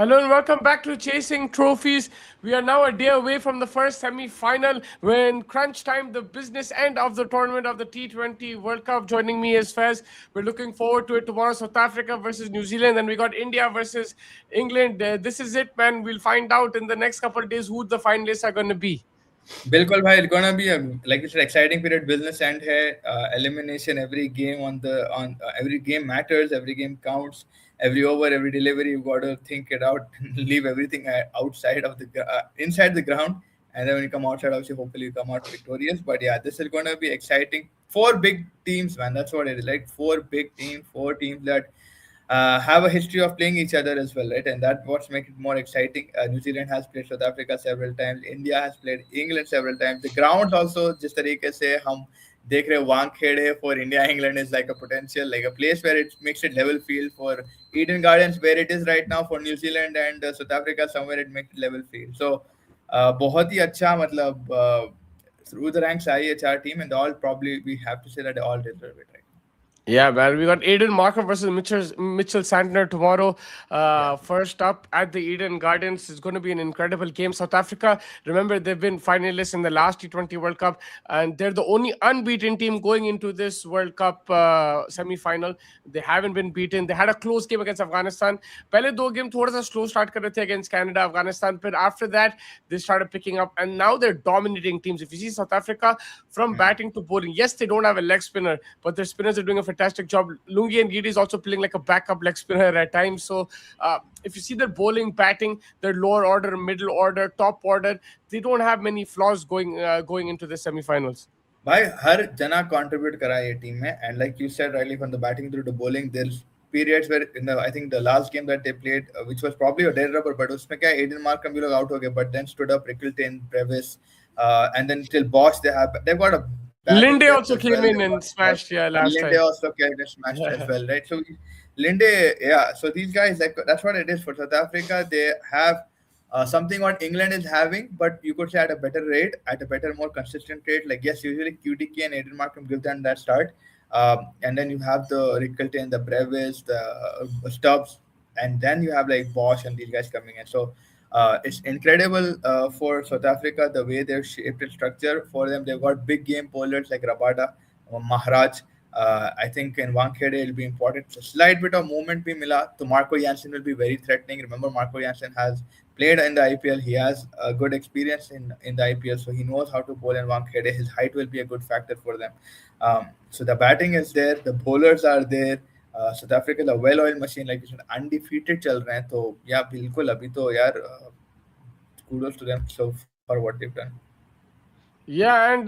Hello and welcome back to Chasing Trophies. We are now a day away from the first semi-final. We're in crunch time, the business end of the tournament of the T20 World Cup. Joining me is Fez. We're looking forward to it tomorrow. South Africa versus New Zealand, and we got India versus England. This is it, man. We'll find out in the next couple of days who the finalists are going to be. बिल्कुल भाई, it's gonna be a like you said exciting period. Business end है, elimination. Every game on every game matters. Every game counts. Every over, every delivery, you got to think it out. Leave everything outside of inside the ground, and then when you come outside, obviously, hopefully you come out victorious. But yeah, this is gonna be exciting. Four big teams, man. That's what it is. Like four big teams, four teams that have a history of playing each other as well, right? And that's what's make it more exciting. New Zealand has played South Africa several times. India has played England several times. The grounds also, जिस तरीके से हम देख रहे Wankhede for India England is like a potential, like a place where it makes it level field. For Eden Gardens where it is right now for New Zealand and South Africa, somewhere it makes it level field. So बहुत ही अच्छा मतलब through the ranks आई है चार team, and all probably we have to say that they all deserve it, right? Yeah, man. We got Aiden Markham versus Mitchell Santner tomorrow. Yeah. First up at the Eden Gardens. It's going to be an incredible game. South Africa, remember, they've been finalists in the last T20 World Cup, and they're the only unbeaten team going into this World Cup semi-final. They haven't been beaten. They had a close game against Afghanistan. पहले दो game थोड़ा सा slow start कर रहे थे against Canada, Afghanistan. But after that, they started picking up, and now they're dominating teams. If you see South Africa from batting to bowling, yes, they don't have a leg spinner, but their spinners are doing a fantastic job. Lungi and Gidi is also playing like a backup leg spinner at times. So if you see their bowling, batting, their lower order, middle order, top order, they don't have many flaws going into the semi-finals. भाई हर जना contribute करा ये team में, and like you said rightly, from the batting through the bowling, there's periods where in the I think the last game that they played, which was probably a dead rubber, but उसमें क्या Aiden Markham भी लोग out हो गए, but then stood up Rickleton, Preivew, and then till Bosch they've got a batting Linde depth also as well. came in They've and got smashed, yeah, and last Linde time. also came and smashed as well, right? So Linde, yeah. So these guys, like that's what it is for South Africa. They have something what England is having, but you could say at a better rate, at a better, more consistent rate. Like yes, usually QTK and Aiden Markham give them that start, and then you have the Rickleton, the Brevis, the Stubbs, and then you have like Bosch and these guys coming in. So it's incredible for South Africa the way they've shaped and structure for them. They've got big game bowlers like Rabada, Maharaj. I think in Wankhede it'll be important. A slight bit of movement be mila. So Marco Jansen will be very threatening. Remember, Marco Jansen has played in the IPL. He has a good experience in the IPL, so he knows how to bowl in Wankhede. His height will be a good factor for them. So the batting is there. The bowlers are there. South Africa is a well-oiled machine, like you said, undefeated चल रहे हैं. तो yeah, बिल्कुल अभी तो यार kudos to them so for what they've done. Yeah, and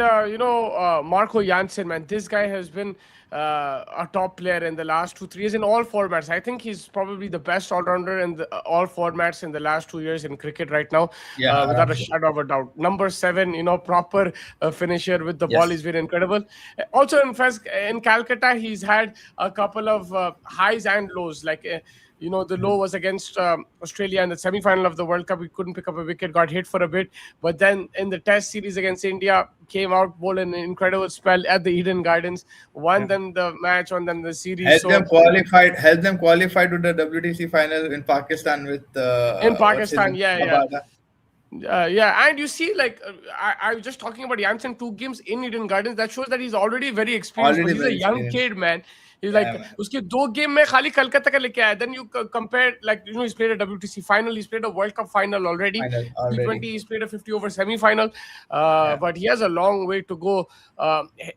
Marco Jansen, man, this guy has been a top player in the last 2 3 years in all formats. I think he's probably the best all-rounder in all formats in the last 2 years in cricket right now, Yeah, without a aram se. shadow of a doubt. Number 7, proper finisher with the ball. Yes. He's been incredible. Also, in Calcutta, he's had a couple of highs and lows. Like the low was against Australia in the semi-final of the World Cup. He couldn't pick up a wicket, got hit for a bit. But then in the Test series against India, came out, bowled an incredible spell at the Eden Gardens, won them the match, won them the series. Help So them qualified. Help them qualify to the WTC final in Pakistan with in what's his Pakistan, name? yeah, Rabada. yeah, and you see, like I was just talking about Jansen, 2 games in Eden Gardens. That shows that he's already very experienced. But Already he's a very young experienced. kid, man. He's Yeah, like man. उसके 2 game में खाली कलकत्ता का लेके आया. Then you compare, like he's played a WTC final, he's played a World Cup final already. Final already. T20, he's played a 50 over semi-final, Yeah. but he has a long way to go.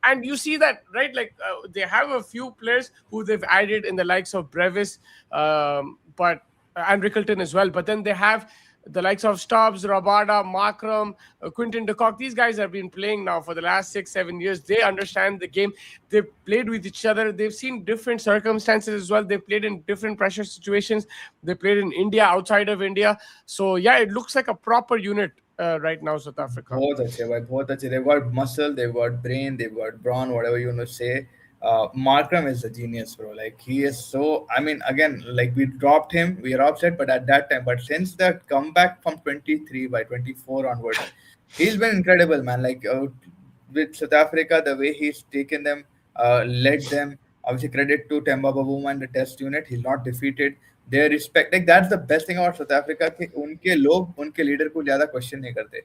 And you see that, right? Like they have a few players who they've added in the likes of Brevis, but and Rickleton as well. But then they have the likes of Stubbs, Rabada, Markram, Quinton de Kock. These guys have been playing now for the last 6 7 years. They understand the game. They've played with each other. They've seen different circumstances as well. They played in different pressure situations. They played in India, outside of India. So yeah, it looks like a proper unit right now, South Africa. बहुत अच्छे भाई, बहुत अच्छे. They've got muscle, they've got brain, they've got brawn, whatever you want to say. Markram is a genius, bro. Like he is so. I mean, again, like we dropped him, we are upset, but at that time, but since the comeback from 23 by 24 onwards, he's been incredible, man. Like with South Africa, the way he's taken them, led them. Obviously, credit to Temba Bavuma and the Test unit. He's not defeated. they respect, like that's the best thing about South Africa कि उनके लोग उनके leader को ज़्यादा question नहीं करते.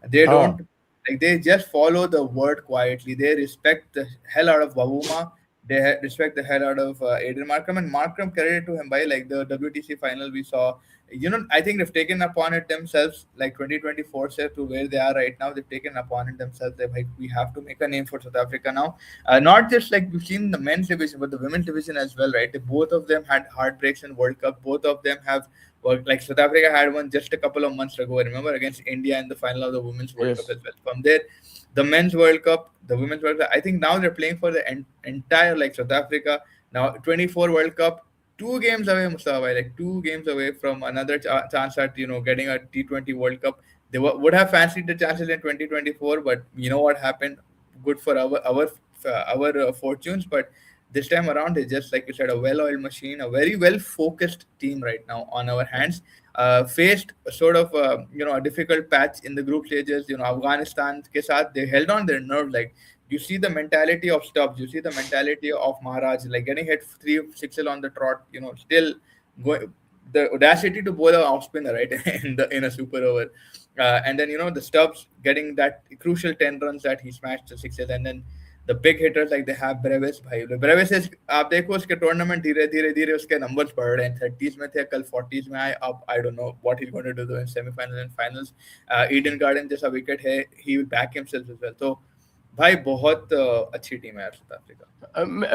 They हाँ. don't, like they just follow the word quietly. They respect the hell out of Bavuma. They respect the hell out of Aiden Markram, and Markram credited to him by like the WTC final we saw. You know, I think they've taken upon it themselves, like 2024 said, to where they are right now. They've taken upon it themselves. They're like, we have to make a name for South Africa now. Not just like we've seen the men's division, but the women's division as well, right? Both of them had heartbreaks in World Cup. Both of them have worked. Like South Africa had one just a couple of months ago, I remember, against India in the final of the Women's World Cup Yes. as well. From there, the men's World Cup, the women's World Cup. I think now they're playing for the entire, like South Africa now 24 World Cup. 2 games away, Mustafa, like 2 games away from another chance at getting a T20 World Cup. They would have fancied the chances in 2024, but you know what happened? Good for our fortunes, but this time around, it's just like you said, a well-oiled machine, a very well-focused team right now on our hands. Faced sort of a difficult patch in the group stages. Afghanistan ke saath, they held on their nerve. Like you see the mentality of Stubbs, you see the mentality of Maharaj, like getting hit 3-6 on the trot. Still going the audacity to bowl a off spinner right in a super over, and then the Stubbs getting that crucial 10 runs that he smashed the sixes, and then the big hitters like they have Brevis भाई Brevis is आप देखो उसके tournament धीरे धीरे धीरे उसके numbers बढ़ रहे हैं 30s में थे कल 40s में आए अब I don't know what he's going to do in semi-finals and finals. Eden Garden जैसा wicket है he will back himself as well. तो भाई बहुत अच्छी टीम है यार साउथ अफ्रीका.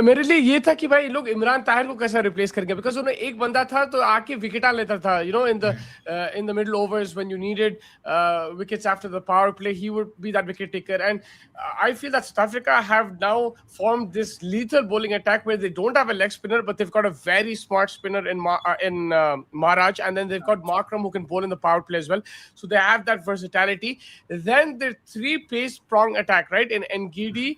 मेरे लिए ये था कि भाई लोग इमरान ताहिर को कैसे रिप्लेस करेंगे बिकॉज उन्हें एक बंदा था तो आके विकेट लेता था in the middle overs when you needed wickets after the power play he would be that wicket taker and I feel that south Africa have now formed this lethal bowling attack where they don't have a leg spinner but they've got a very smart spinner in Maharaj, and then they've got Markram who can bowl in the power play as well, so they have that versatility. Then their three pace prong attack, right, in Ngidi,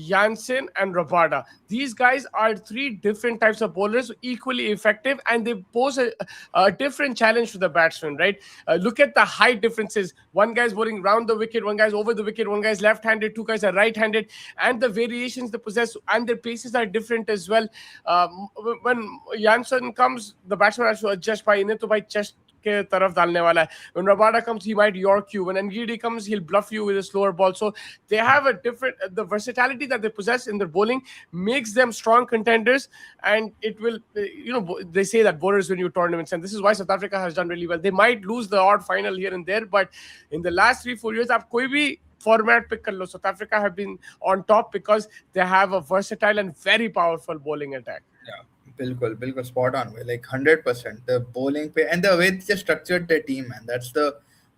Jansen and Rabada. These guys are three different types of bowlers, equally effective, and they pose a different challenge to the batsman, right? Look at the height differences. One guy's bowling round the wicket, one guy's over the wicket, one guy's left-handed, two guys are right-handed, and the variations they possess and their paces are different as well. When Jansen comes, the batsman has to adjust by chest के तरफ डालने वाला है. When Rabada comes, he might york you. When Ngidi comes, he'll bluff you with a slower ball. So they have a different, the versatility that they possess in their bowling makes them strong contenders, and it will, they say that bowlers win you tournaments, and this is why South Africa has done really well. They might lose the odd final here and there, but in the last 3-4 years, आप कोई भी format pick कर लो, South Africa have been on top because they have a versatile and very powerful bowling attack. Yeah. बिल्कुल spot on way, like 100% the bowling pay and the way they just structured their team, man, that's the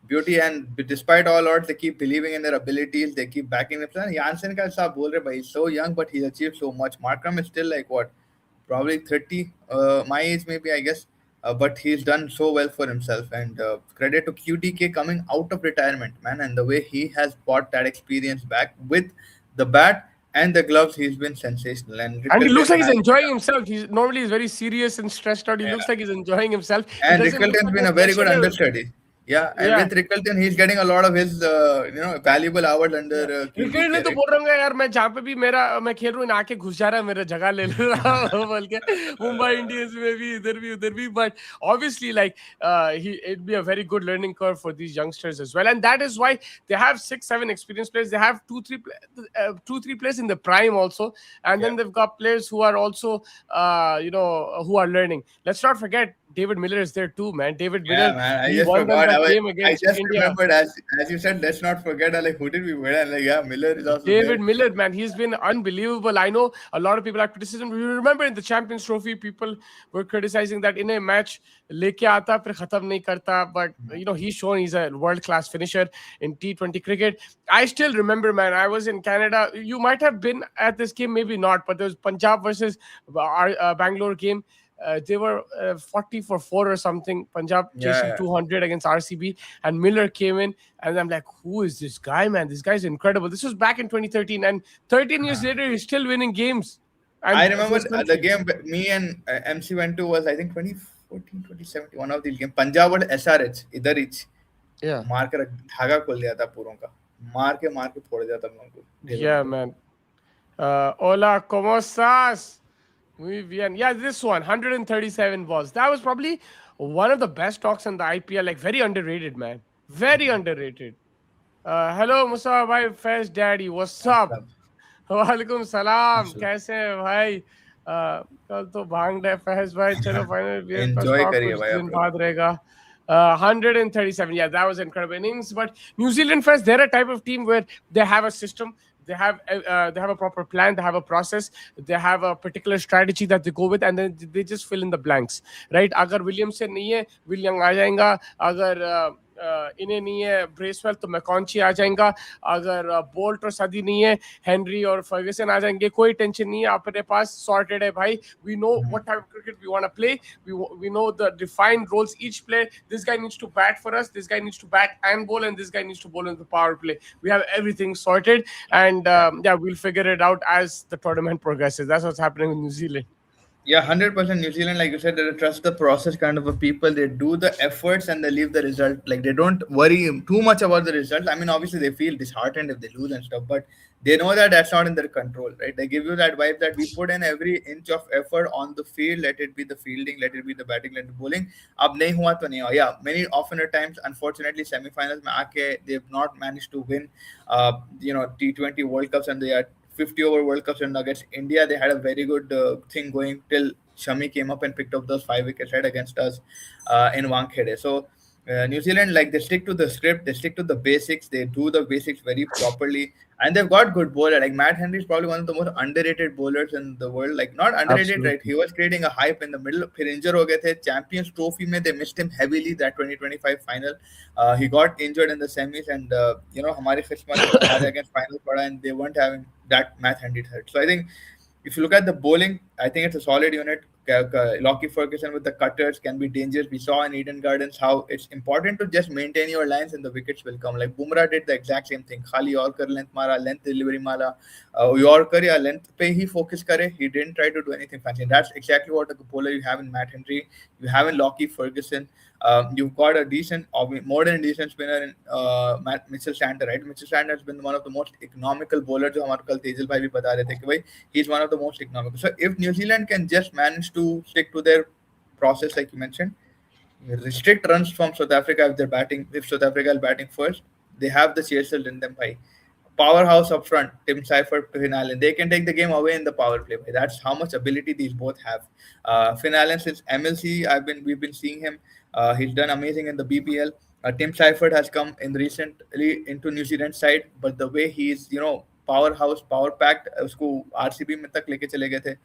beauty. And despite all odds they keep believing in their abilities, they keep backing themselves. Jansen ka sab bol rahe bhai, he's so young but he's achieved so much. Markram is still like what, probably 30, my age maybe, I guess, but he's done so well for himself, and credit to QTK coming out of retirement, man, and the way he has brought that experience back with the bat and the gloves. He's been sensational, and he looks like he's enjoying himself. He's very serious and stressed out. He looks like he's enjoying himself. And Rickelton's been a very good understudy. Yeah, and with Rickelton, he's getting a lot of his valuable hours under cricket ने तो बोल रहा हूँ यार, मैं जहाँ पे भी मैं खेल रहा हूँ, आके घुस जा रहा है, मेरा जगह ले रहा है बोल के. मुंबई इंडियंस में भी उधर भी, but obviously like it'd be a very good learning curve for these youngsters as well, and that is why they have 6-7 experienced players. They have 2-3 players in the prime also, and then they've got players who are also who are learning. Let's not forget David Miller is there too, man. David Miller, man, I he just won forgot. that game against I just India. remembered as you said, let's not forget. Like, who did we win? And like, yeah, Miller is also David there. Miller, man, he's been unbelievable. I know a lot of people have criticism. You remember in the Champions Trophy, people were criticizing that in a match, leke aata fir khatam nahi karta. But he's shown he's a world-class finisher in T20 cricket. I still remember, man. I was in Canada. You might have been at this game, maybe not. But there was Punjab versus Bangalore game. They were 40 for 4 or something. Punjab chasing 200 against RCB, and Miller came in, and I'm like, who is this guy, man? This guy's incredible. This was back in 2013, and 13 years later, he's still winning games. And I remember the game me and MC went to was, I think, 2014, 2017, one of these games. Punjab and SRH, idhar each. Yeah. मार के धागा खोल दिया था पूरों का, मार के फोड़ दिया था हम लोगों को. Yeah, man. Hola, ¿cómo estás? Yeah, this one, 137 balls. That was probably one of the best talks in the IPL. Like very underrated, man. Very underrated. Hello, Musa bhai, Faiz Daddy. What's up? Awesome. वालेकुम सलाम, Awesome. कैसे हैं भाई? कल तो भांग रहे फैज भाई, चलो फाइनल बीयर का Enjoy स्टॉक करिए कुछ भाई दिन आप लोग. बाद रहेगा. 137, yeah, that was incredible innings. But New Zealand fans, they're a type of team where they have a system, they have a proper plan, they have a process, they have a particular strategy that they go with, and then they just fill in the blanks, right? अगर Williamson नहीं है, William आ जाएगा. अगर इन्हें नहीं है Bracewell तो मैकॉन्ची आ जाएगा. अगर बोल्ट और सदी नहीं है, हेनरी और फर्गसन आ जाएंगे. कोई टेंशन नहीं है, अपने पास सॉर्टेड है भाई. We know what type of cricket we want to play. We know the defined roles each player. This guy needs to bat for us, this guy needs to bat and bowl, and this guy needs to bowl in the power play. We have everything sorted, and Yeah. yeah, we'll figure it out as the tournament progresses. That's what's happening with New Zealand. Yeah, 100% New Zealand, like you said, they're a trust the process kind of a people. They do the efforts and they leave the result. Like they don't worry too much about the results. I mean, obviously they feel disheartened if they lose and stuff, but they know that that's not in their control, right? They give you that vibe that we put in every inch of effort on the field. Let it be the fielding, let it be the batting, let it be bowling. Ab nahi hua to nahi hua. Yeah, many often at times, unfortunately, semifinals mein aake they've not managed to win, T20 World Cups, and they are 50 over World Cups and against India. They had a very good thing going till Shami came up and picked up those 5 wickets right against us in Wankhede. So New Zealand, like they stick to the script, they stick to the basics, they do the basics very properly, and they've got good bowler. Like Matt Henry is probably one of the most underrated bowlers in the world. Like not underrated, right? He Absolutely. was creating a hype in the middle. फिर injure हो गए थे. Champions Trophy में they missed him heavily that 2025 final. He got injured in the semis, and हमारी किस्मत हमारे against final पड़ा, and they weren't having that Matt Henry third. So I think if you look at the bowling, I think it's a solid unit. Lockie Ferguson with the cutters can be dangerous. We saw in Eden Gardens how it's important to just maintain your lines and the wickets will come. Like Bumrah did the exact same thing. Khali Yorker length mara, length delivery mara. Yorker ya length pe he focus kare. He didn't try to do anything fancy. That's exactly what the bowler you have in Matt Henry. You have in Lockie Ferguson. You've got a decent, or more than decent spinner in Mitchell Sander, right? Mitchell Sander has been one of the most economical bowlers. जो हमारे कल तेजल भाई भी बता रहे थे कि भाई he's one of the most economical. So if New Zealand can just manage to stick to their process, like you mentioned, restrict runs from South Africa if they're batting. If South Africa is batting first, they have the chasers in them. By powerhouse up front, Tim Seifert, Finn Allen, they can take the game away in the power play. That's how much ability these both have. Finn Allen since MLC, we've been seeing him. He's done amazing in the BPL. Tim Seifert has come in recently into New Zealand side, but the way he's powerhouse, power packed, उसको RCB में तक लेके चले गए थे.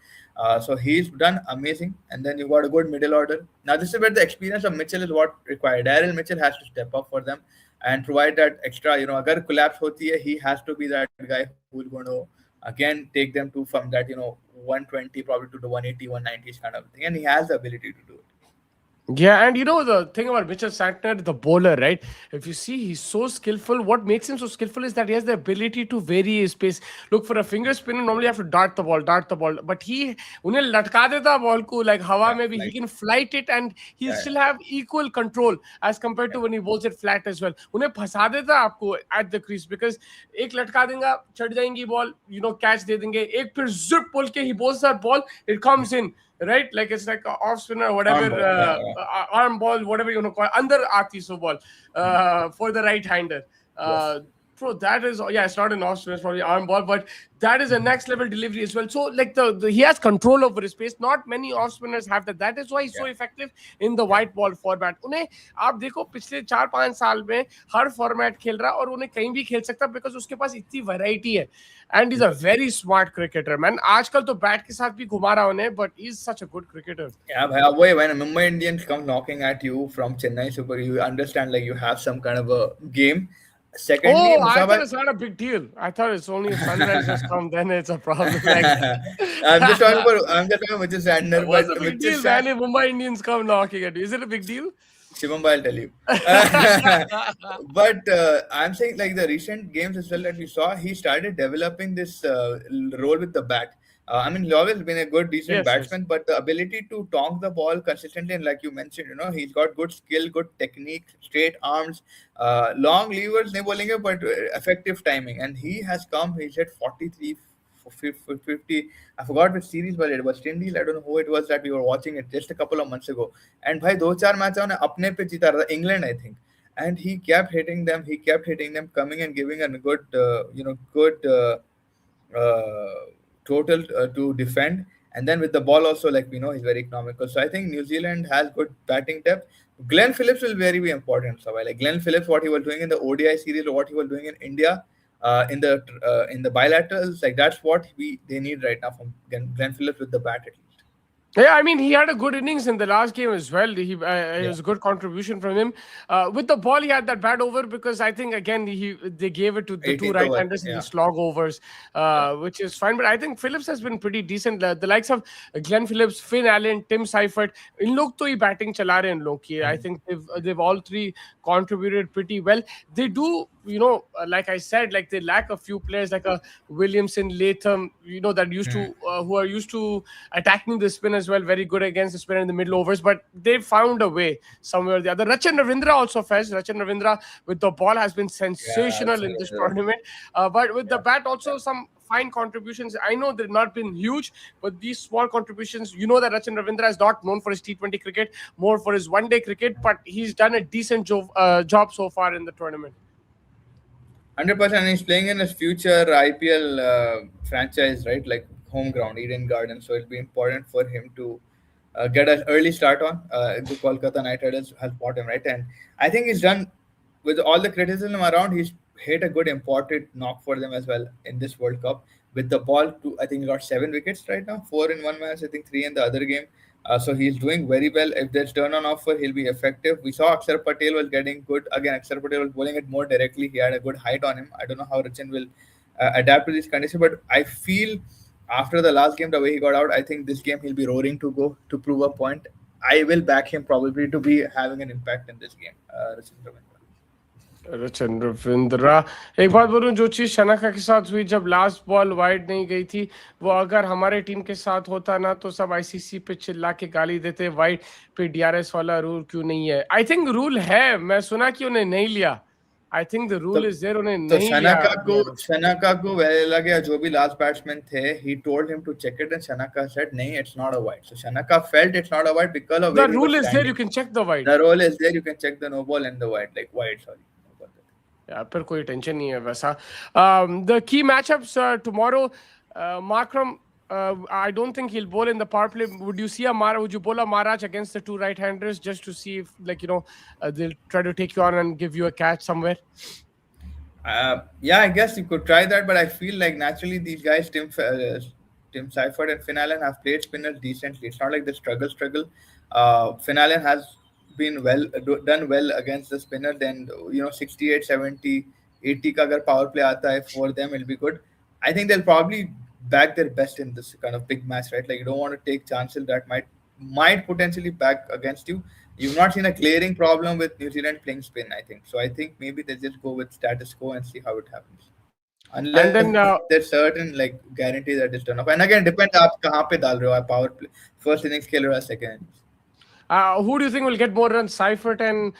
So he's done amazing, and then you got a good middle order. Now this is where the experience of Mitchell is what required. Daryl Mitchell has to step up for them and provide that extra. अगर collapse होती है, he has to be that guy who's going to again take them to from that 120 probably to the 180, 190s kind of thing, and he has the ability to do it. Yeah, and the thing about Mitchell Santner, the bowler, right? If you see, he's so skillful. What makes him so skillful is that he has the ability to vary his pace. Look, for a finger spinner, normally you have to dart the ball. But उन्हें लटका देता ball को like हवा Yeah, में भी. He like can flight it, and he'll yeah, still have equal control as compared to when he bowls it flat as well. उन्हें फंसा देता आपको at the crease because एक लटका देगा, चढ़ जाएंगी ball, catch दे देंगे. एक फिर zip बोल के he bowls that ball, it comes in. Right, like it's like a off spinner or whatever, arm ball. Yeah, yeah. arm ball, whatever you want to call it, under aati so ball, for the right hander. Yes. Bro, that is, yeah, it's not an off spinner, it's probably arm ball, but that is a next level delivery as well. So like he has control over his pace. Not many off spinners have that. That is why he's so Yeah. effective in the white ball format. उन्हें आप देखो पिछले 4-5 साल में हर format खेल रहा और उन्हें कहीं भी खेल सकता बिकॉज उसके पास इतनी वैरायटी है. And is a Yes. Very smart cricketer man. आजकल तो बैट के साथ भी घुमा रहा उन्हें, but is such a good cricketer. Yeah, bhai, boy, when Mumbai Indians come knocking at you from Chennai Super, you understand like you have some kind of a game. Secondly, Oh, I thought Musabah, it's not a big deal. I thought it's only if sunrisers come, then it's a problem. Like, I'm just talking about Mitchell Santner, what's the but big Mitchell deal, man? If Mumbai Indians come knocking at you, is it a big deal? Shivam I'll tell you. But I'm saying like the recent games as well that we saw, he started developing this role with the bat. I mean, he's always been a good, decent Yes, yes. batsman, but the ability to tonk the ball consistently, and like you mentioned, he's got good skill, good technique, straight arms, long levers, nahi bolenge, but effective timing. And he has come, he's hit 43 50. I forgot which series, but it was 10 deal. I don't know who it was that we were watching it just a couple of months ago. And bhai, दो चार match उन्हें अपने पे जीता रहा था, England I think, and he kept hitting them. He kept hitting them, coming and giving a good, good total to defend. And then with the ball also, like we know, he's very economical. So I think New Zealand has good batting depth. Glenn Phillips will very be important. So like Glenn Phillips, what he was doing in the ODI series or what he was doing in India, in the bilaterals, like that's what they need right now from Glenn Phillips with the bat at least. Yeah, I mean, he had a good innings in the last game as well. It Yeah. was a good contribution from him. With the ball, he had that bad over because I think, again, they gave it to the two 18th over. right-handers in Yeah. the slog overs, which is fine. But I think Phillips has been pretty decent. The likes of Glenn Phillips, Finn Allen, Tim Seifert, in log to hi batting chala rahe in log ki. I think they've all three contributed pretty well. They do, like I said, like they lack a few players like a Williamson, Latham, that used to who are used to attacking the spin as well, very good against the spin in the middle overs, but they found a way somewhere or the other. Rachan Ravindra also fetched. Rachan Ravindra with the ball has been sensational in this tournament, but with the bat also some fine contributions. I know they've not been huge, but these small contributions, that Rachan Ravindra is not known for his T20 cricket, more for his one-day cricket, but he's done a decent job so far in the tournament. 100%, and he's playing in his future IPL franchise, right? Like home ground, Eden Gardens. So it'll be important for him to get an early start on. The Kolkata Knight Riders has bought him, right? And I think he's done with all the criticism around. He's hit a good imported knock for them as well in this World Cup with the ball. I think he got 7 wickets right now, 4 in one match. I think 3 in the other game. So he's doing very well. If there's turn on offer, he'll be effective. We saw Akshar Patel was getting good. Again, Akshar Patel was bowling it more directly. He had a good height on him. I don't know how Rachan will adapt to these conditions, but I feel after the last game, the way he got out, I think this game he'll be roaring to go to prove a point. I will back him probably to be having an impact in this game. रचन रविंद्रा, एक बात बोलूं, जो चीज शनाका के साथ हुई जब last ball wide नहीं गई थी, वो अगर हमारे टीम के साथ होता ना तो सब आईसीसी पे चिल्ला के गाली देते, वाइड पे डीआरएस वाला रूल क्यों नहीं है. आई थिंक रूल है, मैं सुना कि उन्हें नहीं लिया. I think the rule is there, उन्हें नहीं लिया. शनाका को वेल लगा, जो भी लास्ट बैट्समैन थे, he told him to check it and Shanaka said नहीं, it's not a wide. So Shanaka felt it's not a wide because of the rule is there, you can check the wide. The rule is there, you can check the no ball and the wide, like wide, sorry. पर कोई tension नहीं है वैसा. The key matchups tomorrow, Markram, I don't think he'll bowl in the power play. Would you see would you bowl a Maharaj against the two right-handers just to see if, they'll try to take you on and give you a catch somewhere? Yeah, I guess you could try that, but I feel like naturally these guys, Tim Seifert and Finn Allen, have played spinners decently. It's not like they struggle. Finn Allen has been done well against the spinner. Then 68, 70, 80 ka agar power play aata hai for them, it'll be good. I think they'll probably back their best in this kind of big match, right? Like you don't want to take chances that might potentially back against you. You've not seen a clearing problem with New Zealand playing spin, I think. So I think maybe they just go with status quo and see how it happens. Unless there's certain guarantee that it's done off. And again, depends aap kahan pe dal rahe ho, power play, first innings खेल रहे हो second innings. Who do you think will get more runs, Seifert and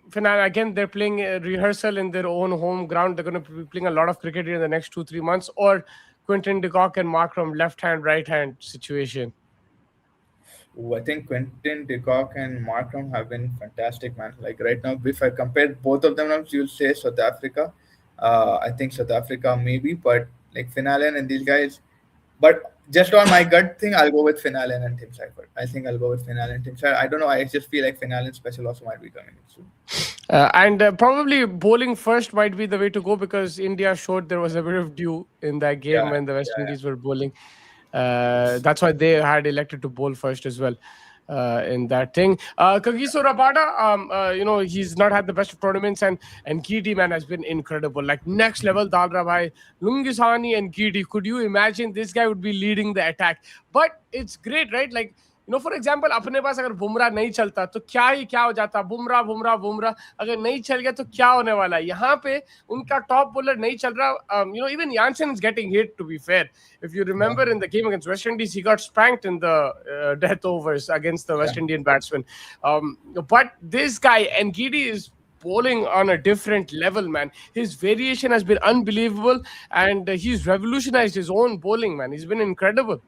Finn? Again, they're playing a rehearsal in their own home ground. They're going to be playing a lot of cricket in the next 2-3 months. Or Quinton de Kock and Markram, left hand, right hand situation. I think Quinton de Kock and Markram have been fantastic, man. Like right now, if I compare both of them, you'll say South Africa. I think South Africa maybe, but like Finn Allen and these guys. But just on my gut thing, I'll go with Finn Allen and Tim Seifert. I think I'll go with Finn Allen and Tim Seifert. I don't know. I just feel like Finn Allen special also might be coming in soon. And probably bowling first might be the way to go because India showed there was a bit of dew in that game when the West Indies were bowling. That's why they had elected to bowl first as well. In that thing. Kagiso Rabada, he's not had the best of tournaments and Gidi, man, has been incredible. Like next level, Dalra bhai, Lungisani and Gidi. Could you imagine this guy would be leading the attack? But it's great, right? Like, for example अपने पास अगर बुमराह नहीं चलता तो क्या हो जाता, बुमराह अगर नहीं चल गया तो क्या होने वाला है. यहाँ पे उनका टॉप बॉलर नहीं चल रहा. Even Jansen is getting hit, to be fair. If you remember in the game against West Indies, he got spanked in the death overs against the West Indian batsman. But this guy, Wankhede, is bowling on a different level, man. His variation has been unbelievable, and he's revolutionized his own bowling, man. He's been incredible.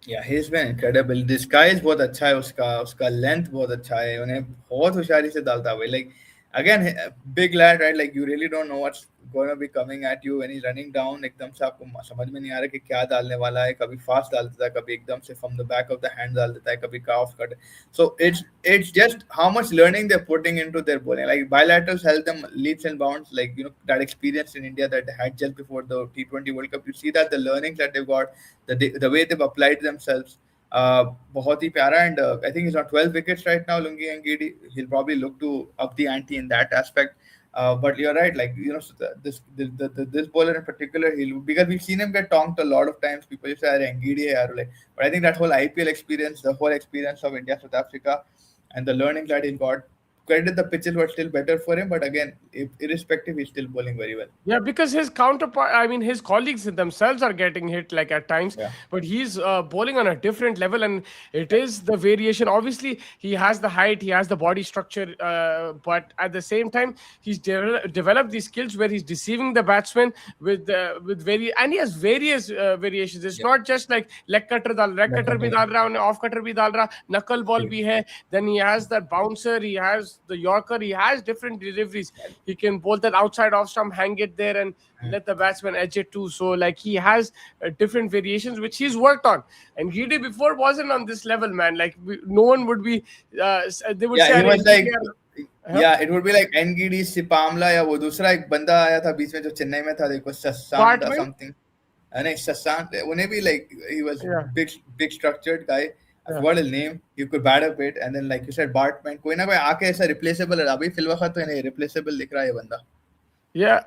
Yeah, he's been incredible. Disguise बहुत अच्छा है उसका, उसका length बहुत अच्छा है, उन्हें बहुत होशियारी से डालता है. Like again, big lad, right? Like you really don't know what's going to be coming at you when he's running down. एकदम से आपको समझ में नहीं आ रहा कि क्या डालने वाला है. कभी fast डाल देता है, कभी एकदम से from the back of the hand डाल देता है, कभी calf cut. So it's just how much learning they're putting into their bowling. Like bilaterals help them leaps and bounds. Like that experience in India that they had just before the T20 World Cup. You see that the learnings that they've got, the way they've applied themselves. बहुत ही प्यारा, and I think he's on 12 wickets right now, Lungi Ngidi. He'll probably look to up the ante in that aspect. But you're right, like so this bowler in particular, because we've seen him get tonked a lot of times. People used to say Ngidi hai yaar, like, but I think that whole IPL experience, the whole experience of India South Africa, and the learning that he got, credit the pitches were still better for him. But again, irrespective, he's still bowling very well. Yeah, because his counterpart, I mean, his colleagues themselves are getting hit like at times, Yeah. but he's bowling on a different level, and it is the variation. Obviously, he has the height, he has the body structure, but at the same time, he's developed these skills where he's deceiving the batsman with and he has various variations. It's Yeah. not just like leg cutter bhi dal raha, off cutter bhi dal raha, knuckle ball bhi hai. Then he has that bouncer, he has the Yorker, he has different deliveries. He can bowl that outside off stump, hang it there, and let the batsman edge it too. So like he has different variations which he's worked on, and he did before wasn't on this level, man. Like no one would be. They would Yeah, say, he was like, huh? yeah, it would be like NGD Sipamla या वो दूसरा एक बंदा आया था बीच में जो चेन्नई में था, देखो ससांत or Bartman? something. नहीं ससांत, उन्हें भी like he was Yeah. big structured guy. I Yeah. forgot his name. You could bat a bit, and then like you said, Bartman कोई ना कोई आके ऐसा replaceable है. अभी फिलवक्त तो इन्हें replaceable दिख रहा है ये बंदा. Yeah.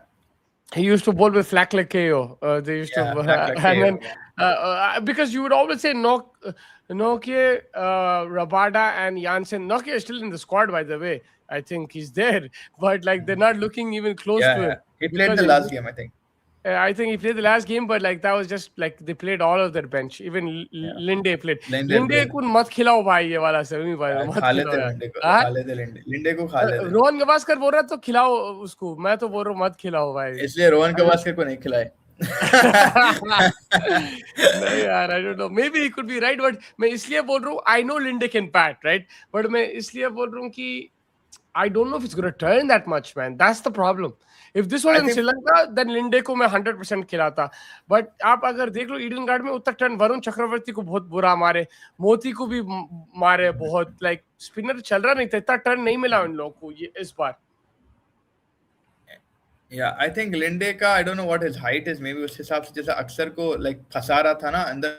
He used to bowl with Flack like KO. They used Yeah, to, Black like and then yeah. because you would always say Nokia, Rabada, and Janssen. Nokia is still in the squad, by the way. I think he's there, but like they're not looking even close to Yeah. him He played because the last game, I think. I think he played the last game, but like that was just like they played all of their bench. Even Yeah. Linde played. Linde Linde played. को मत खिलाओ भाई ये वाला semi भाई मत खा खिलाओ लेते यार. लिंडे को, हाँ? खा लेते लिंडे को खा लेते. रोहन गवास्कर बोल रहा है तो खिलाओ उसको. मैं तो बोल रहा हूँ मत खिलाओ भाई. इसलिए रोहन गवास्कर को नहीं खिलाए. नहीं यार, I don't know. Maybe he could be right, but मैं इसलिए बोल रहा हूँ. I know Linde can bat, right? But मैं इसलिए बोल रहा हूँ कि I don't know if it's going to turn that much, man. That's the problem. If this was in Sri Lanka, then Linde को मैं 100% खिलाता. But आप अगर देख लो ईडन गार्ड में उतना टर्न वरुण चक्रवर्ती को बहुत बुरा मारे, मोती को भी मारे बहुत. Like स्पिनर चल रहा नहीं था, इतना टर्न नहीं मिला उन लोगों को ये इस बार. Yeah, I think Linde का I don't know what his height is. Maybe उस हिसाब से जैसा अक्सर को like फंसा रहा था ना अंदर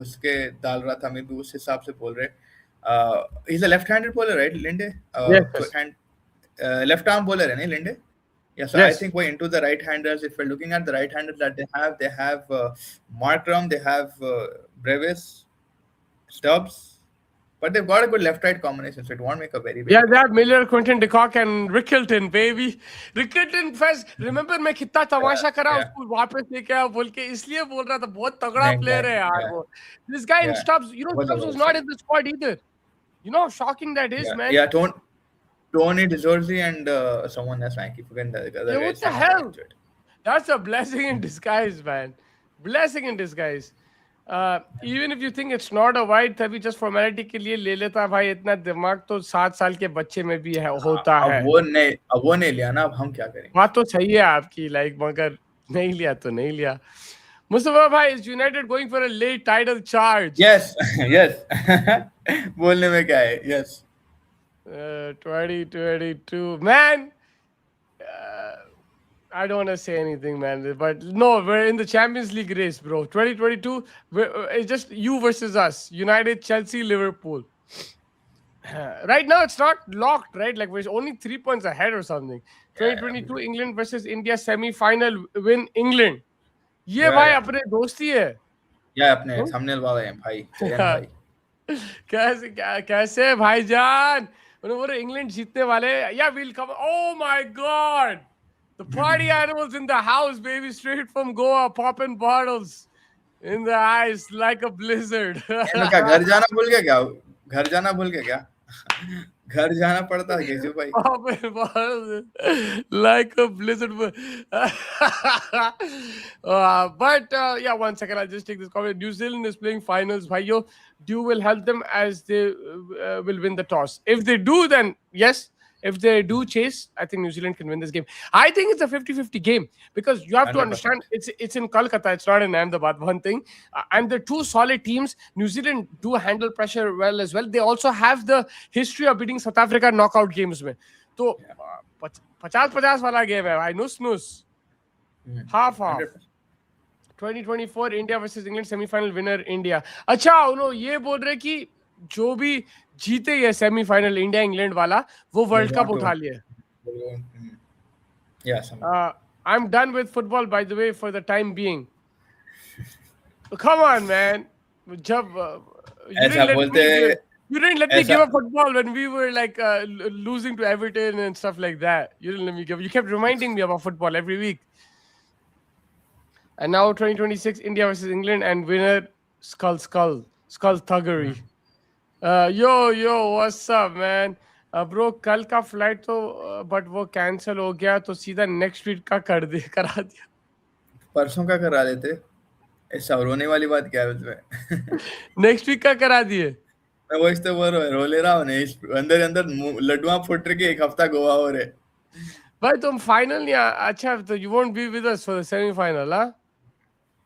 उसके डाल रहा था. Maybe उस हिसाब से बोल रहे. He's a left-handed bowler, right? Linde. Yes. Left arm bowler है नहीं Linde? Yeah, so Yes. I think we're into the right-handers. If we're looking at the right-handers that they have Markram, they have Brevis, Stubbs, but they've got a good left-right combination, so it won't make a very big. Yeah, they have Miller, Quinton de Kock, and Rickelton, baby. Rickelton first. Remember मैं कितना तमाशा करा उसको वापस लेके आया बोल के, इसलिए बोल रहा था बहुत तगड़ा player है यार वो. This guy in Stubbs, you know, Stubbs was not in the squad either. You know how shocking that is, man. Yeah, Tony DeZorzi and someone else, I keep forgetting the other guy. What the hell? That's a blessing in disguise, man. Blessing in disguise. Even if you think it's not a wide, तभी just formality के लिए ले लेता भाई. इतना दिमाग तो 7 साल के बच्चे में भी है होता है. अब वो नहीं लिया ना, अब हम क्या करें. बात तो सही है आपकी, like मगर नहीं लिया तो नहीं लिया. Mustafa bhai, is United going for a late title charge? Yes, yes. बोलने में क्या है? Yes. 2022, man. I don't want to say anything, man, but no, we're in the Champions League race, bro. 2022, it's just you versus us. United, Chelsea, Liverpool. Right now, it's not locked, right? Like we're only 3 points ahead or something. 2022, England versus India semi-final, win England. ये भाई अपने दोस्ती है. या अपने सामने वाले हैं भाई. भाई. कैसे भाईजान? उन्होंने बोला इंग्लैंड जीतने वाले. Yeah, we'll come. Oh my God. The party animals in the house, baby, straight from Goa, popping bottles in the eyes like a blizzard. क्या घर जाना भूल गया क्या? घर जाना भूल गया क्या? घर जाना पड़ता है केशव भाई. Like a blizzard. But yeah, 1 second. I'll just take this comment. New Zealand is playing finals. Bhaiyo, Dew will help them as they will win the toss. If they do, then yes. If they do chase, I think New Zealand can win this game. I think it's a 50-50 game because you have to understand 100%. it's in Kolkata. It's not in Ahmedabad. One thing, and the two solid teams. New Zealand do handle pressure well as well. They also have the history of beating South Africa knockout games में. तो 50-50 वाला game है भाई. नुस नुस. Half. 100%. 2024 India versus England semifinal winner India. अच्छा उन्होंने ये बोल रहे कि जो भी जीते ये सेमीफाइनल इंडिया इंग्लैंड वाला वो वर्ल्ड कप उठा लिए. Yeah, I'm done with football by the way for the time being. Come on man. जब you didn't let me give up football when we were like losing to Everton and stuff like that. You didn't let me give. You kept reminding me about football every week. And now 2026 India versus England and winner skull thuggery. Yo, what's up, man? Bro, कल का flight तो but वो cancel हो गया तो सीधा next week का करा दिया. परसों का करा देते. ऐसा रोने वाली बात क्या है उसमें? नेक्स्ट वीक का करा दिए. मैं वो इस तो रो ले रहा हूँ ने अंदर लड्डुआ फुट रहे एक हफ्ता गोवा हो रहे. भाई तुम फाइनल या अच्छा तो you won't be with us for the semi-final, huh?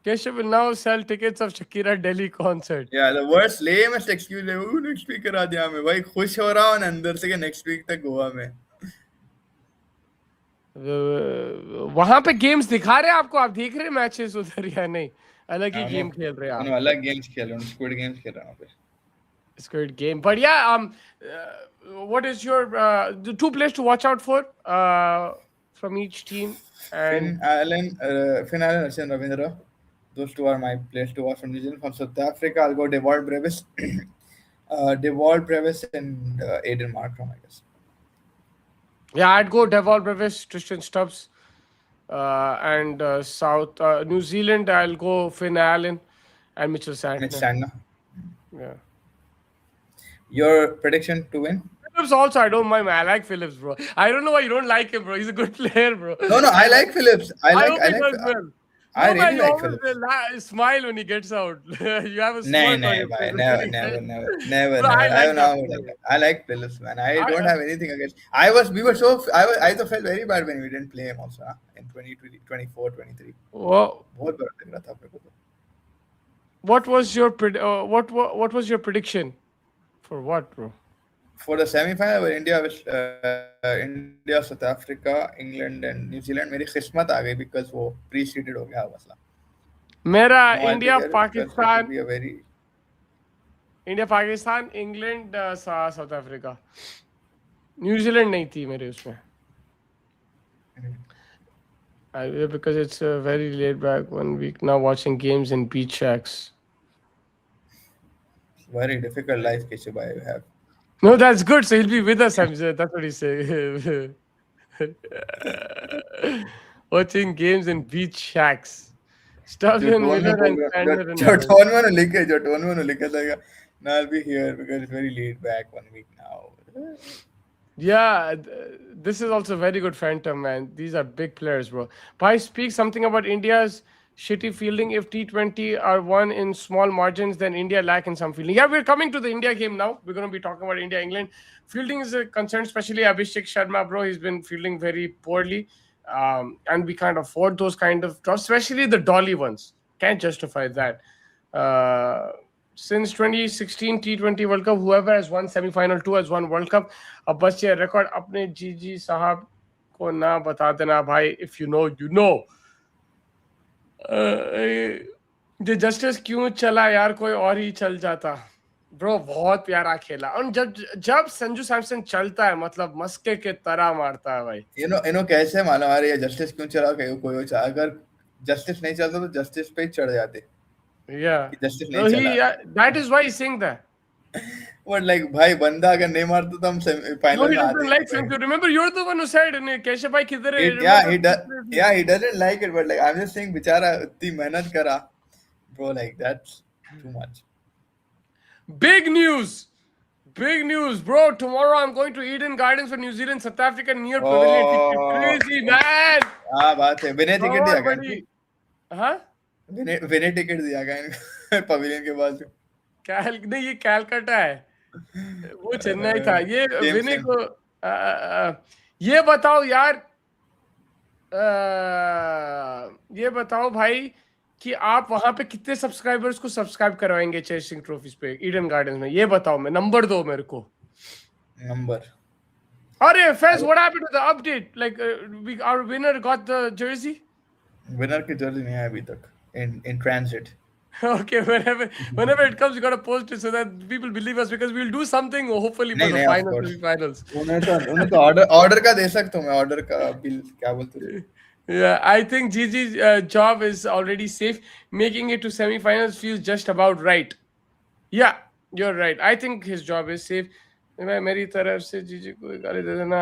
Keshav will now sell tickets of Shakira Delhi concert. Yeah, the worst lamest excuse है वो next week करा दिया मैं. भाई खुश हो रहा हूँ अंदर से कि next week तक गोवा में. वहां पे गेम्स दिखा रहे हैं आपको. आप देख रहे मैचेस उधर या नहीं? अलग ही गेम खेल रहे हैं आप. अलग गेम्स खेल रहे हैं. स्क्विड गेम्स खेल रहा हूं पे. Squid Game. But yeah, what is your the two players to watch out for from each team? Finn Allen, Archie Ravindra. Those two are my players to watch from New Zealand. From South Africa, I'll go Devol Brevis and Aiden Markram, I guess. Yeah, I'd go Devol Brevis, Tristan Stubbs, and South New Zealand. I'll go Finn Allen and Mitchell Santner. Yeah. Your prediction to win? Phillips also, I don't mind, man. I like Phillips, bro. I don't know why you don't like him, bro. He's a good player, bro. No, I like Phillips. I really like Phillips. Smile when he gets out. You have a smile. Never. I like Phillips, man. I don't have anything against. I felt very bad when we didn't play him also in 2024, 23. Whoa. What was your what was your prediction? For what, bro? For the semi-final where India, South Africa, England and New Zealand, मेरी किस्मत आ गई because वो pre-seeded हो गया मसला. मेरा India, Pakistan, England, South Africa. New Zealand नहीं थी मेरे उसमें. Because it's very laid back 1 week now watching games in beach shacks. Very difficult life Keshav you have. No, that's good. So he'll be with us, Hamza. That's what he's saying. Watching games in beach shacks. Stuff in Miller and Sandler. जो tone में लिखा था now I'll be here because it's very laid back 1 week now. Yeah, this is also very good Phantom, man. These are big players, bro. Pai speak something about India's shitty fielding. If T20 are won in small margins, then India lack in some fielding. Yeah, we're coming to the India game now. We're going to be talking about India, England. Fielding is a concern, especially Abhishek Sharma, bro. He's been fielding very poorly. And we can't afford those kind of drops, especially the dolly ones. Can't justify that. Since 2016 T20 World Cup, whoever has won semi-final 2 has won World Cup. अब बस ये record अपने GG साहब को ना बता देना भाई. If you know, you know. ये जस्टिस क्यों चला यार, कोई और ही चल जाता. ब्रो बहुत प्यारा खेला. और जब संजू सैमसन चलता है मतलब मस्के के तरह मारता है भाई. You know कैसे मालूम आ रही है जस्टिस क्यों चला. कोई अगर जस्टिस नहीं चलता तो जस्टिस पे चढ़ जाते. Yeah. No, that is why he's saying that. But like भाई बंदा अगर नहीं मारता तो हम फाइनल में आते. Like Sanju. Remember, you're the one who said Keshav bhai किधर है. Yeah, he doesn't like it, but like I'm just saying बेचारा इतनी मेहनत करा. Bro, like that's too much. Big news. Big news, bro. Tomorrow I'm going to Eden Gardens for New Zealand, South Africa near Pavilion ticket. Oh, Crazy, man. हाँ बात है। विनय ticket दिया बहुत क्या इनको? बड़ी. हाँ? विनय टिकट दिया क्या इनको पवेलियन के बाद? नहीं, ये कैलकाटा है. वो चेन्नई था. ये सेम विनय सेम। को ये बताओ यार. ये बताओ भाई कि आप वहां पे कितने सब्सक्राइबर्स को सब्सक्राइब करवाएंगे चेसिंग ट्रॉफीज पे ईडन गार्डन में. ये बताओ. मैं नंबर दो मेरे को. नंबर अरे Fez, what happened to the update? Like, our winner got the jersey. Winner की जर्सी नहीं है अभी तक in transit. Okay, whenever it comes, you gotta post it so that people believe us, because we'll do something hopefully for नहीं the नहीं of finals, course. semi-finals. उन्हें तो order का दे सकता हूँ मैं. ऑर्डर का बिल क्या बोलते हैं? Yeah, I think Gigi's job is already safe. Making it to semi-finals feels just about right. Yeah, you're right. I think his job is safe. मैं मेरी तरफ से जीजी को गाली दे देना.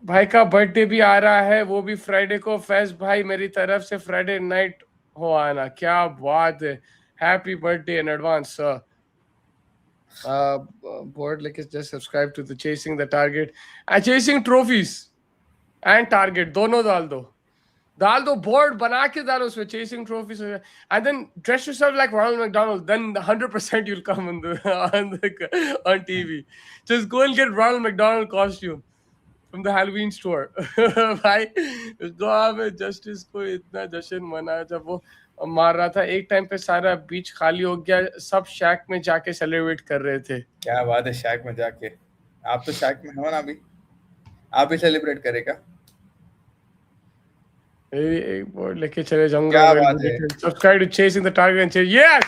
भाई का बर्थडे भी आ रहा है, वो भी फ्राइडे को. फैज भाई मेरी तरफ से फ्राइडे नाइट हो आना. क्या बात है. Happy birthday in advance sir. Board लेके just subscribe to the chasing the target and chasing trophies and target दोनों डाल दो बोर्ड बना के डालो उसमें chasing trophies and then dress yourself like Ronald McDonald. Then 100% you'll come on TV. Just go and get Ronald McDonald costume from the Halloween store. भाई गोवा में justice को इतना जश्न मनाया जब वो मार रहा था. एक टाइम पे सारा बीच खाली हो गया. सब शैक में जाके सेलिब्रेट कर रहे थे. क्या बात है शैक में जाके. आप तो शैक में हो ना अभी. आप भी सेलिब्रेट करेगा. एक बोर्ड लेके चले जाऊंगा. क्या बात है. Subscribe to chasing the target and chase. Yes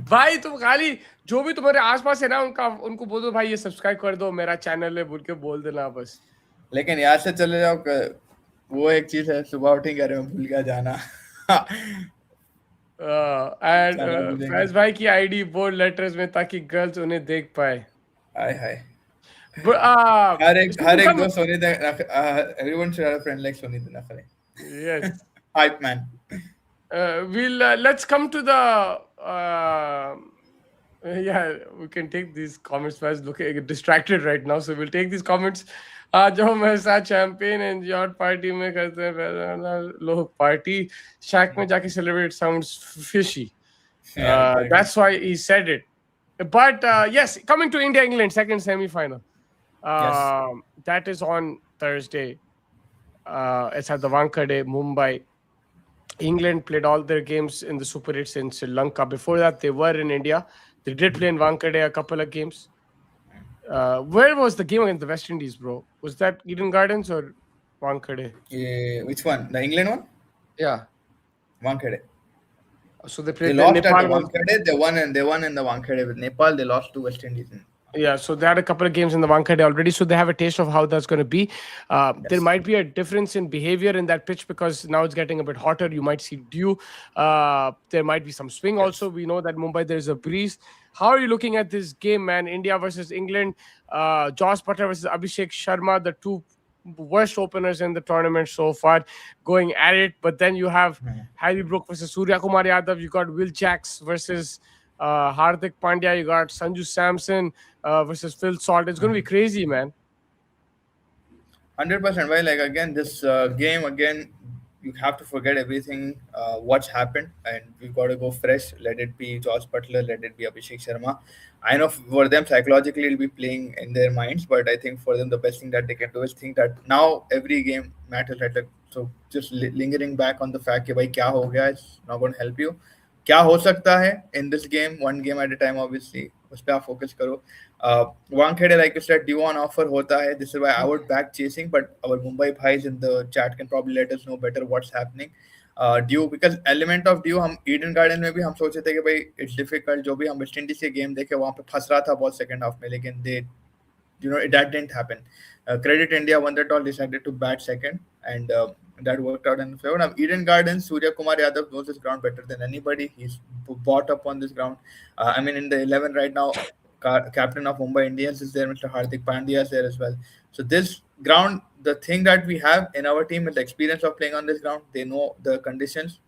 भाई. तुम खाली जो भी तुम्हारे आसपास है ना उनको बोल दो भाई ये सब्सक्राइब कर दो मेरा चैनल है बोल के बोल देना बस. लेकिन यहाँ से चले जाओ वो एक चीज है. सुबह उठेंगे अरे मैं भूल गया जाना. एंड फैज भाई की आईडी बोल्ड लेटर्स में ताकि गर्ल्स उन्हें देख पाए. हाय हाय. हर एक दोस्त Soni everyone should have a friend like Sony Dinakale. Yes. Hype man. Let's come to the yeah, we can take these comments first. Looking distracted right now, so we'll take these comments. आज हम ऐसा champion and yard party में करते हैं. लोग party शैक में जाके celebrate sounds fishy. That's why he said it. But yes, coming to India England second semi-final. That is on Thursday. It's at the Wankhede, Mumbai. England played all their games in the Super 8s in Sri Lanka. Before that, they were in India. They did play in Wankhede a couple of games. Where was the game against the West Indies, bro? Was that Eden Gardens or Wankhede? Which one? The England one? Yeah. Wankhede. So they played. They lost Nepal at the Wankhede. They won in the Wankhede with Nepal. They lost to West Indies. Yeah, so they had a couple of games in the Wankhede already, so they have a taste of how that's going to be. There might be a difference in behavior in that pitch because now it's getting a bit hotter. You might see dew. There might be some swing also. We know that Mumbai there's a breeze. How are you looking at this game, man? India versus England, Josh Buttler versus Abhishek Sharma, the two worst openers in the tournament so far, going at it. But then you have Harry Brook versus Surya Kumar Yadav. You got Will Jacks versus Hardik Pandya. You got Sanju Samson versus Phil Salt. It's going to be crazy, man. 100%. Well, like again, this game again, you have to forget everything what's happened, and we've got to go fresh. Let it be Josh Butler, let it be Abhishek Sharma. I know for them psychologically it'll be playing in their minds, but I think for them the best thing that they can do is think that now every game matters. Right? So just lingering back on the fact that भाई क्या हो गया is not going to help you. क्या हो सकता है in this game, one game at a time, obviously. उस पे आप focus करो. Wankhede, like you said, due on offer होता है. This is why I would back chasing, but our Mumbai bhais in the chat can probably let us know better what's happening. Due because element of due हम Eden Garden में भी हम सोचे थे कि भाई it's difficult. जो भी हम वेस्ट इंडीज के गेम देखे वहाँ पे फंस रहा था बहुत second half में, लेकिन they that didn't happen. Credit India won that all, decided to bat second, and that worked out in favor. Now Eden Gardens, Surya Kumar Yadav knows this ground better than anybody. He's bought up on this ground. I mean, in the 11 right now, captain of Mumbai Indians is there, Mr. Hardik Pandya is there as well. So this ground, the thing that we have in our team is the experience of playing on this ground. They know the conditions.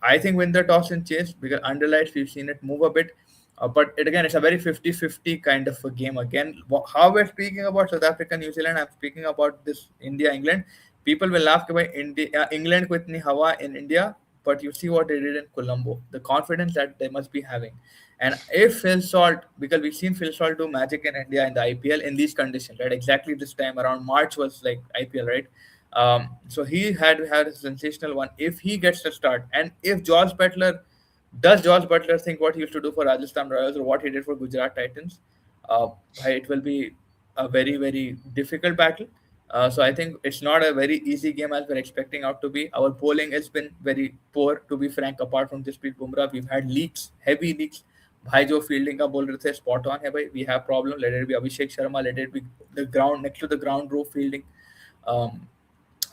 I think win the toss and chase because under lights we've seen it move a bit. But again, it's a very 50-50 kind of a game. Again, how we're speaking about South Africa, New Zealand, I'm speaking about this India, England. People will laugh about India, England with Hawa in India, but you see what they did in Colombo. The confidence that they must be having. And if Phil Salt, because we've seen Phil Salt do magic in India in the IPL in these conditions, right? Exactly this time around March was like IPL, right? So he had a sensational one. If he gets the start, and if George Butler does George Butler think what he used to do for Rajasthan Royals or what he did for Gujarat Titans? It will be a very, very difficult battle. So I think it's not a very easy game as we're expecting out to be. Our bowling has been very poor, to be frank. Apart from Jasprit Bumrah, we've had leaks, heavy leaks. भाई जो fielding का बोल रहे थे spot on है भाई we have problem let it be Abhishek Sharma let it be the ground next to the ground row fielding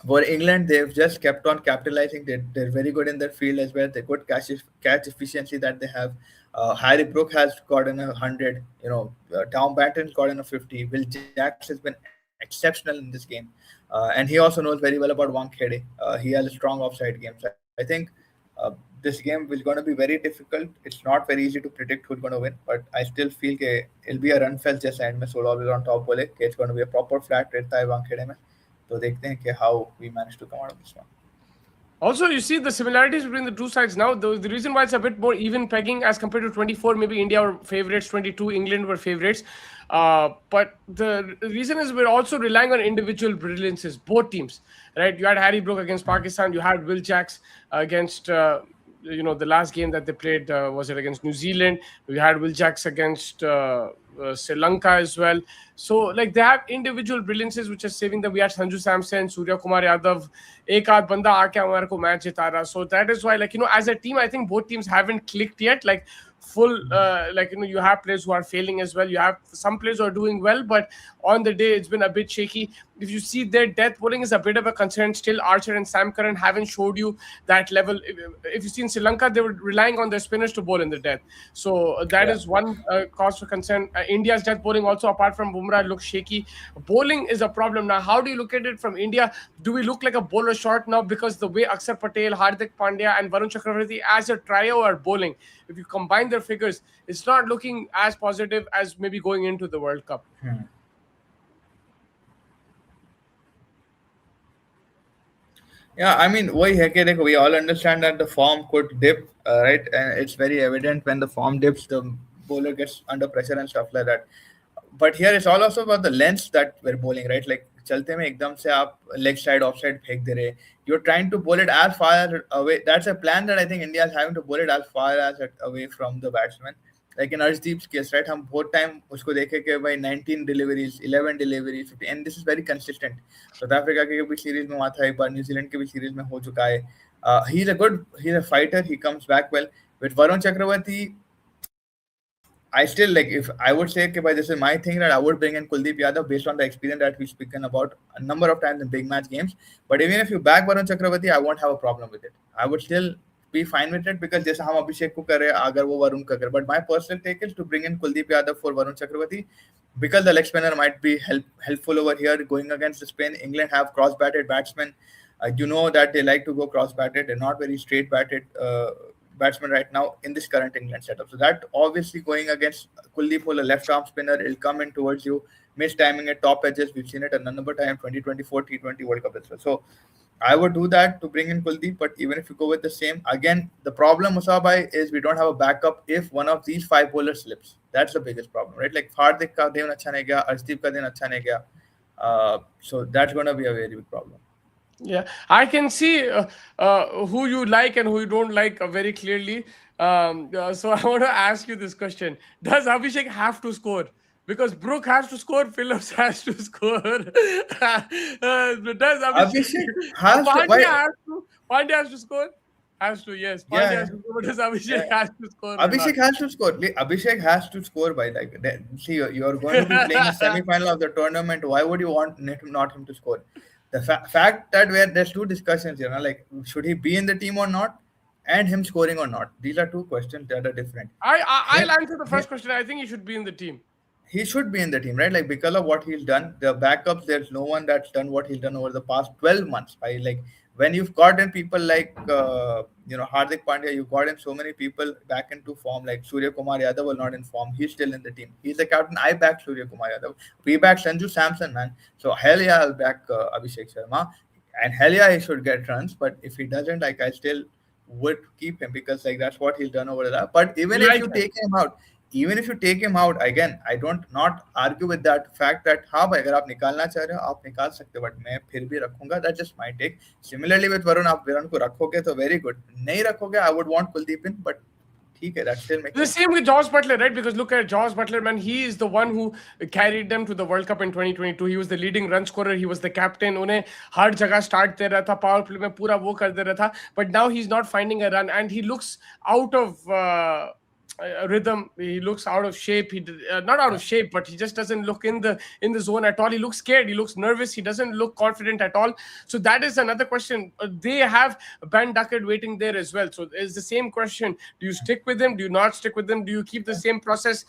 for England, they've just kept on capitalizing. They're very good in their field as well. They're good catch efficiency that they have. Harry Brook has gotten 100. Tom Banton's gotten 50. Will Jacks has been exceptional in this game, and he also knows very well about Wankhede. He has a strong offside game. So I think this game is going to be very difficult. It's not very easy to predict who's going to win, but I still feel that it'll be a run fest just end में 16 overs on top बोले कि it's going to be a proper flat रहता है वानखेड़े में. तो देखते हैं कि how we manage to come out of this one. Also, you see the similarities between the two sides now. The reason why it's a bit more even pegging as compared to 24, maybe India were favorites, 22, England were favorites. But the reason is we're also relying on individual brilliances, both teams, right? You had Harry Brook against Pakistan. You had Will Jacks against, the last game that they played, was it against New Zealand? We had Will Jacks against Sri Lanka as well. So, like, they have individual brilliances which are saving them. We had Sanju Samson, Surya Kumar Yadav, एक आध बंदा आके हमारे को match जिता रहा. So that is why, as a team, I think both teams haven't clicked yet. Full, you have players who are failing as well. You have some players who are doing well, but on the day it's been a bit shaky. If you see their death bowling is a bit of a concern still. Archer and Sam Curran haven't showed you that level. If you see in Sri Lanka, they were relying on their spinners to bowl in the death. So that is one cause for concern. India's death bowling also, apart from Bumrah, looks shaky. Bowling is a problem now. How do you look at it from India? Do we look like a bowler short now because the way Akshar Patel, Hardik Pandya and Varun Chakravarti as a trio are bowling, if you combine their figures, it's not looking as positive as maybe going into the World Cup. Yeah, I mean, we all understand that the form could dip, right? And it's very evident when the form dips, the bowler gets under pressure and stuff like that. But here it's all also about the lengths that we're bowling, right? Like चलते में एकदम से आप leg side off side फेंक दे रहे. You're trying to bowl it as far away. That's a plan that I think India is having to bowl it as far as away from the batsman. Like in Arshdeep's case, right? हम बहुत time उसको देखे कि भाई 19 deliveries, 11 deliveries, 50, and this is very consistent. South Africa के भी series में हुआ था एक बार, New Zealand के भी series में हो चुका है. He's a fighter. He comes back well. With Varun Chakravarti, I still if I would say okay, this is my thing that I would bring in Kuldeep Yadav based on the experience that we've spoken about a number of times in big match games. But even if you back Varun Chakravarti, I won't have a problem with it. I would still be fine with it because जैसा हम अभिषेक को कर रहे हैं अगर वो वरुण का कर. But my personal take is to bring in Kuldeep Yadav for Varun Chakravarti because the leg spinner might be helpful over here going against the spin. England have cross-batted batsmen. That they like to go cross-batted. They're not very straight-batted batsman right now in this current England setup. So that obviously going against Kuldeep, a left arm spinner, it'll come in towards you, miss timing at top edges. We've seen it a number of times, 2024 T20 World Cup as well. So I would do that to bring in Kuldeep. But even if you go with the same, again, the problem, Musabai, is we don't have a backup if one of these five bowlers slips. That's the biggest problem, right? Like Hardik ka din acha nahi gaya, Arshdeep ka din acha nahi gaya. So that's going to be a very big problem. Yeah, I can see who you like and who you don't like very clearly. So I want to ask you this question. Does Abhishek have to score? Because Brook has to score, Phillips has to score. Does Abhishek has to? Pandya has to score? Has to, yes. Pandya has to score. Does Abhishek has to score? Abhishek has to score. Abhishek has to score by see, you're going to be playing a semi-final of the tournament. Why would you want not him to score? The fact that there's two discussions, should he be in the team or not, and him scoring or not. These are two questions that are different. I'll answer the first question. I think he should be in the team. He should be in the team, right? Like because of what he's done, the backups, there's no one that's done what he's done over the past 12 months. when you've gotten people like Hardik Pandya, you've gotten so many people back into form. Like Surya Kumar Yadav was not in form. He's still in the team. He's the captain. I back Surya Kumar Yadav. We back Sanju Samson, man. So hell yeah, I'll back Abhishek Sharma, and hell yeah, he should get runs. But if he doesn't, like I still would keep him because like that's what he's done over there. But even if Like you that. take him out, again, I don't not argue with that fact that हाँ भाई अगर आप निकालना चाह रहे हो आप निकाल सकते हो, बट मैं फिर भी रखूंगा. That's just my take. Similarly with Varun, आप वरुण को रखोगे तो very good. नहीं रखोगे, I would want Kuldeep in, but ठीक है, that still makes The sense. same with Josh Butler, right? Because look at Josh Butler, man. He is the one who carried them to the World Cup in 2022. He was the leading run scorer. He was the captain. उन्हें हर जगह start दे रहा था, power play में पूरा वो कर दे रहा था. But now he's not finding a run, and he looks out of rhythm. He looks out of shape. Not out Yeah. of shape, but he just doesn't look in the zone at all. He looks scared. He looks nervous. He doesn't look confident at all. So that is another question. They have Ben Duckett waiting there as well. So it's the same question. Do you stick with him? Do you not stick with him? Do you keep the same process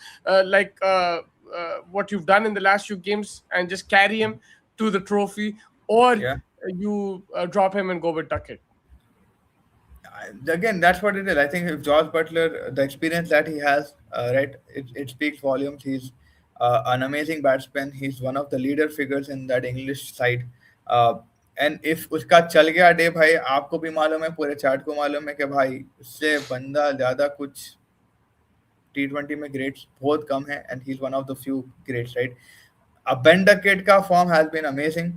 what you've done in the last few games and just carry him to the trophy, or Yeah. you drop him and go with Duckett? Again, that's what it is. I think if Josh Butler, the experience that he has, right, it speaks volumes. He's an amazing batsman. He's one of the leader figures in that English side. And if उसका चल गया day भाई, आपको भी मालूम है, पूरे chart को मालूम है कि भाई उससे बंदा ज्यादा कुछ T20 में ग्रेट्स बहुत कम है, and he is one of the few greats, right. अब बेन डकेट का form has been amazing.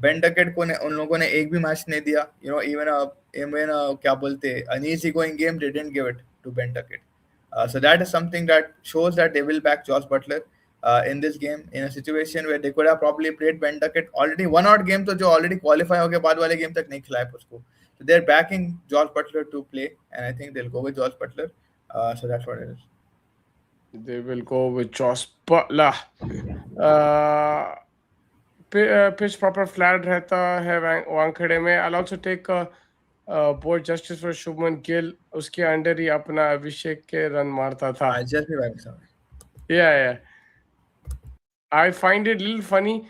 Ben Duckett को उन लोगों ने एक भी मैच नहीं दिया, इवन क्या बोलते, an easy going game they didn't give it to Ben Duckett. So that is something that shows that they will back Josh Butler in this game in a situation where they could have probably played Ben Duckett already one odd game, तो जो already qualify हो गया, बाद वाले game तक नहीं खिलाए उसको. So they're backing Josh Butler to play, and I think they'll go with Josh Butler. So that's what it is. They will go with Josh Butler. Pitch proper flat रहता है वानखेड़े में. I'll also take board justice for Shubman Gill. उसके under ही अपना अभिषेक के run मारता था. I just be back. Yeah. I find it a little funny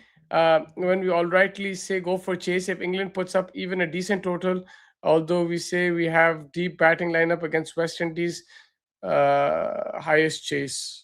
when we all rightly say go for chase if England puts up even a decent total, although we say we have deep batting lineup against West Indies, highest chase.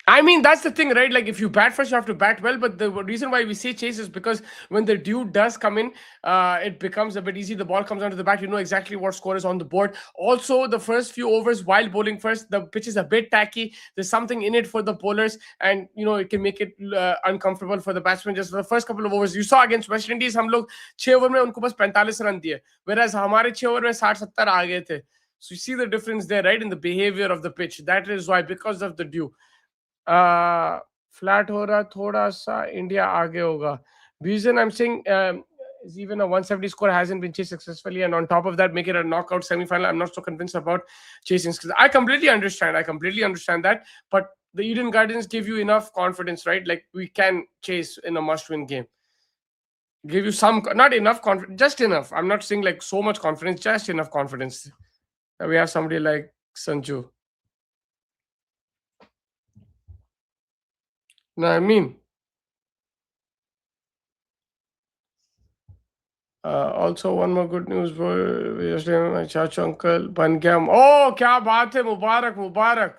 I mean, that's the thing, right? Like, if you bat first, you have to bat well. But the reason why we say chase is because when the dew does come in, it becomes a bit easy. The ball comes onto the bat. You know exactly what score is on the board. Also, the first few overs while bowling first, the pitch is a bit tacky. There's something in it for the bowlers. And, it can make it uncomfortable for the batsmen. Just the first couple of overs. You saw against West Indies, हम लोग 6 over में उनको बस 45 run दिए. Whereas हमारे 6 over में 60-70 आ गए थे. So you see the difference there, right? In the behavior of the pitch. That is why, because of the dew. Flat हो रहा, थोड़ा सा इंडिया आगे होगा. Reason I'm saying is even a 170 score hasn't been chased successfully, and on top of that, make it a knockout semi-final. I'm not so convinced about chasing. I completely understand that, but the Eden Gardens give you enough confidence, right? Like, we can chase in a must-win game. Give you some, not enough confidence, just enough. I'm not saying like so much confidence, just enough confidence. We have somebody like Sanju. No, I mean, also one more good news, bro. Yesterday my chachu uncle ban gaya. Oh, kya baat hai, Mubarak.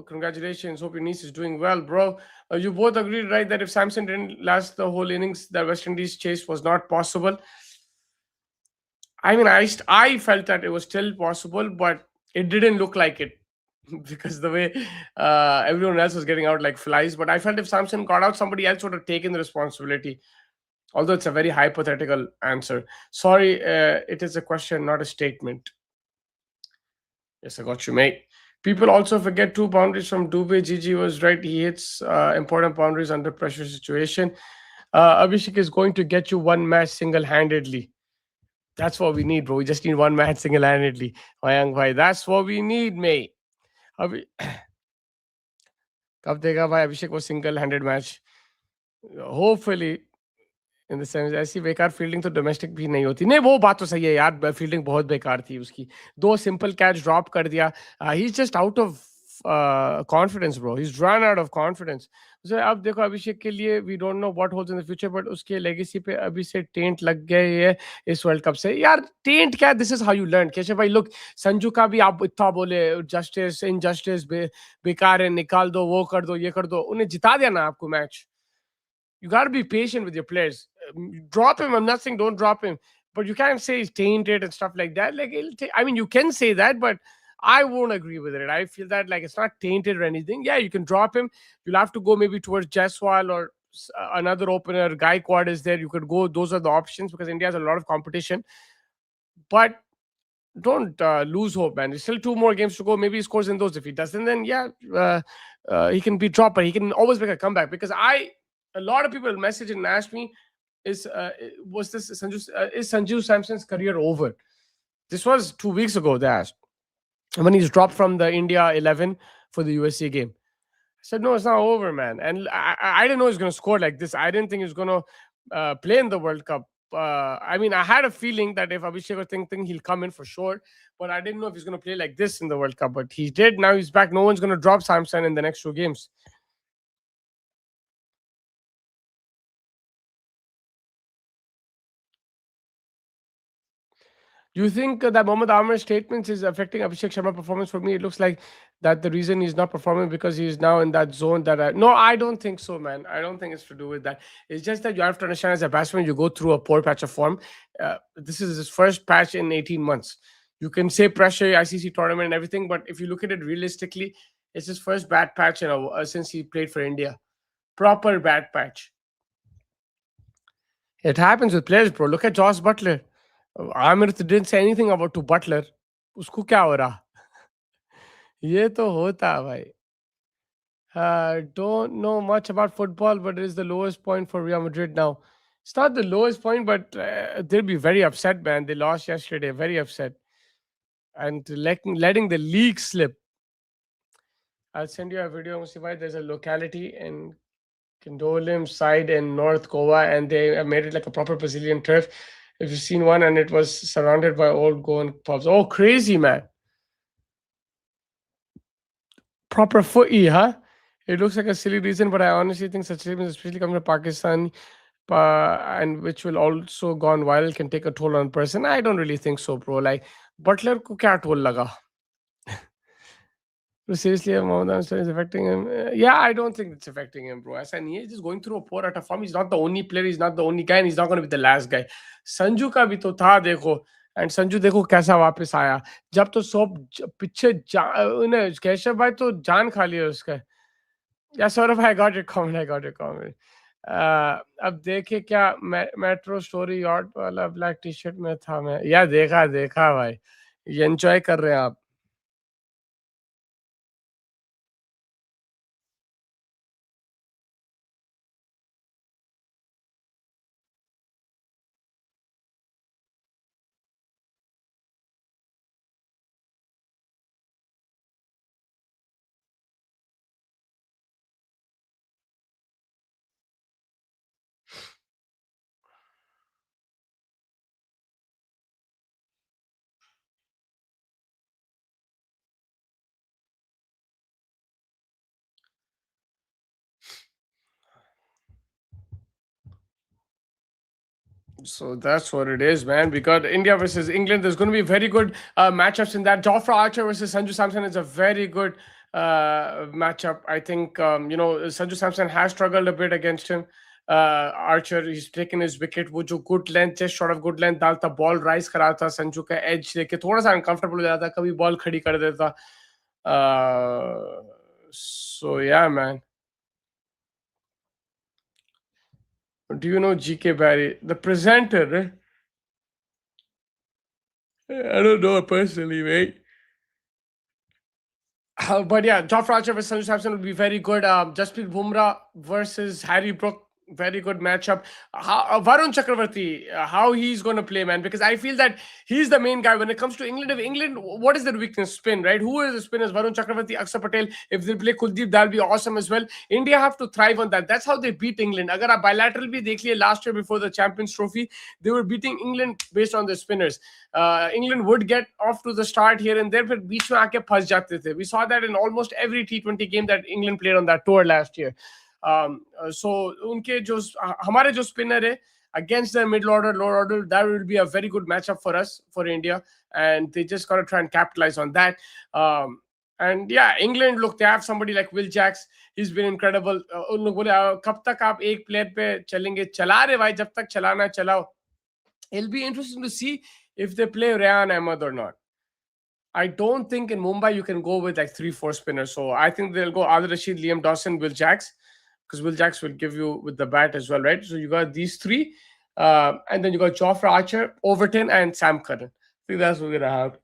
Congratulations. Hope your niece is doing well, bro. You both agreed, right, that if Samson didn't last the whole innings, the West Indies chase was not possible. I mean, I felt that it was still possible, but it didn't look like it because the way everyone else was getting out like flies. But I felt if Samson got out, somebody else would have taken the responsibility. Although it's a very hypothetical answer. Sorry, it is a question, not a statement. Yes, I got you, mate. People also forget 2 boundaries from Dubey. Gigi was right. He hits important boundaries under pressure situation. Abhishek is going to get you 1 match single-handedly. That's what we need, bro. We just need 1 match single-handedly. Mayank bhai, that's what we need, mate. कब देगा भाई अभिषेक वो single-handed match? Hopefully. In the sense ऐसी बेकार fielding तो domestic भी नहीं होती. नहीं, वो बात तो सही है यार, फील्डिंग बहुत बेकार थी उसकी. 2 सिंपल कैच ड्रॉप कर दिया. He is just out of confidence, bro. He's run out of confidence. So अब देखो अभिषेक के लिए we don't know what holds in the future, but उसके legacy पे अभी से टेंट लग गए ये इस वर्ल्ड कप से यार. टेंट क्या, this is how you learn. Keshav भाई लुक, संजू का भी आप इतना बोले जस्टिस इनजस्टिस बेकार है, निकाल दो, वो कर दो, ये कर दो, उन्हें जिता दिया ना आपको match. You got to be patient with your players. Drop him. I'm not saying don't drop him, but you can't say he's tainted and stuff like that. Like, I mean, you can say that, but I won't agree with it. I feel that like it's not tainted or anything. Yeah, you can drop him. You'll have to go maybe towards Jaiswal or another opener. Gaikwad is there. You could go. Those are the options because India has a lot of competition. But don't lose hope, man. There's still two more games to go. Maybe he scores in those. If he doesn't, then yeah, he can be dropped, but he can always make a comeback. Because a lot of people message and ask me, is is Sanju Samson's career over? This was 2 weeks ago. They asked when he's dropped from the India 11 for the USA game. I said, no, it's not over, man. And I didn't know he was going to score like this. I didn't think he was going to play in the World Cup. I mean, I had a feeling that if Abhishek was thinking he'll come in for sure, but I didn't know if he's going to play like this in the World Cup. But he did. Now he's back. No one's going to drop Samson in the next two games. Do you think that Mohammad Amir's statements is affecting Abhishek Sharma's performance? For me, it looks like that the reason he's not performing because he's now in that zone that no, I don't think so, man. I don't think it's to do with that. It's just that you have to understand as a batsman, you go through a poor patch of form. This is his first patch in 18 months. You can say pressure, ICC tournament and everything, but if you look at it realistically, it's his first bad patch since he played for India. Proper bad patch. It happens with players, bro. Look at Josh Butler. Amir didn't say anything about to Butler. उसको क्या हो रहा? ये तो होता भाई. Don't know much about football, but it is the lowest point for Real Madrid now. It's not the lowest point, but they'll be very upset, man. They lost yesterday, very upset. And letting the league slip. I'll send you a video, Musibhai. There's a locality in Condolim side in North Goa, and they have made it like a proper Brazilian turf. If you've seen one, and it was surrounded by old Goan pubs. Oh, crazy, man. Proper footy, huh? It looks like a silly reason, but I honestly think such statements, especially coming from Pakistan, and which will also gone viral, can take a toll on a person. I don't really think so, bro. Like, Butler ko kya toll laga? Seriously, Mohammad Ansari is affecting him. Yeah, I don't think it's affecting him, bro. As he's just going through a poor at a form. He's not the only player. He's not the only guy, and he's not going to be the last guy. Sanju का भी तो था देखो, and Sanju देखो कैसा वापस आया. जब तो सब पीछे उन्हें केशव भाई तो जान खा लिया उसका. Yeah, sort of. I got your comment. I got your comment. अब देखे क्या मेट्रो स्टोरी यॉट वाला ब्लैक टी शर्ट में था मैं. या देखा भाई. ये एंजॉय कर रहे हैं आप. So that's what it is, man. We got India versus England. There's going to be very good matchups in that. Jofra Archer versus Sanju Samson is a very good matchup. I think, Sanju Samson has struggled a bit against him. Archer, he's taken his wicket. वो जो good length, just short of good length डालता, ball rise कराता, संजू का edge लेके थोड़ा सा uncomfortable हो जाता, कभी ball खड़ी कर देता. So yeah, man. Do you know GK Barry, the presenter? I don't know personally, mate. But yeah, Jofra Archer versus Sanju Samson would be very good. Jasprit Bumrah versus Harry Brook. Very good matchup. Varun Chakravarti, how he's going to play, man? Because I feel that he's the main guy when it comes to England. If England, what is their weakness? Spin, right? Who is the spinners? Varun Chakravarti, Akshar Patel. If they play Kuldeep, that'll be awesome as well. India have to thrive on that. That's how they beat England. Agar aap bilateral bhi dekh liye, last year before the Champions Trophy, they were beating England based on their spinners. England would get off to the start here and there, but beech mein aake phas jate the. We saw that in almost every T20 game that England played on that tour last year. So उनके जो हमारे जो spinner है against the middle order, lower order, that will be a very good matchup for us, for India, and they just got to try and capitalize on that. And yeah, England, look, they have somebody like Will Jacks. He's been incredible. उन लोग बोले कब तक आप एक player पे चलेंगे? चला रहे भाई, जब तक चलाना है चलाओ. It'll be interesting to see if they play Rayan Ahmed or not. I don't think in Mumbai you can go with like 3-4 spinners. So I think they'll go Adil Rashid, Liam Dawson, Will Jacks, because Will Jacks will give you with the bat as well, right? So you got these three, and then you got Jofra Archer, Overton, and Sam Curran. I think that's what we're gonna have.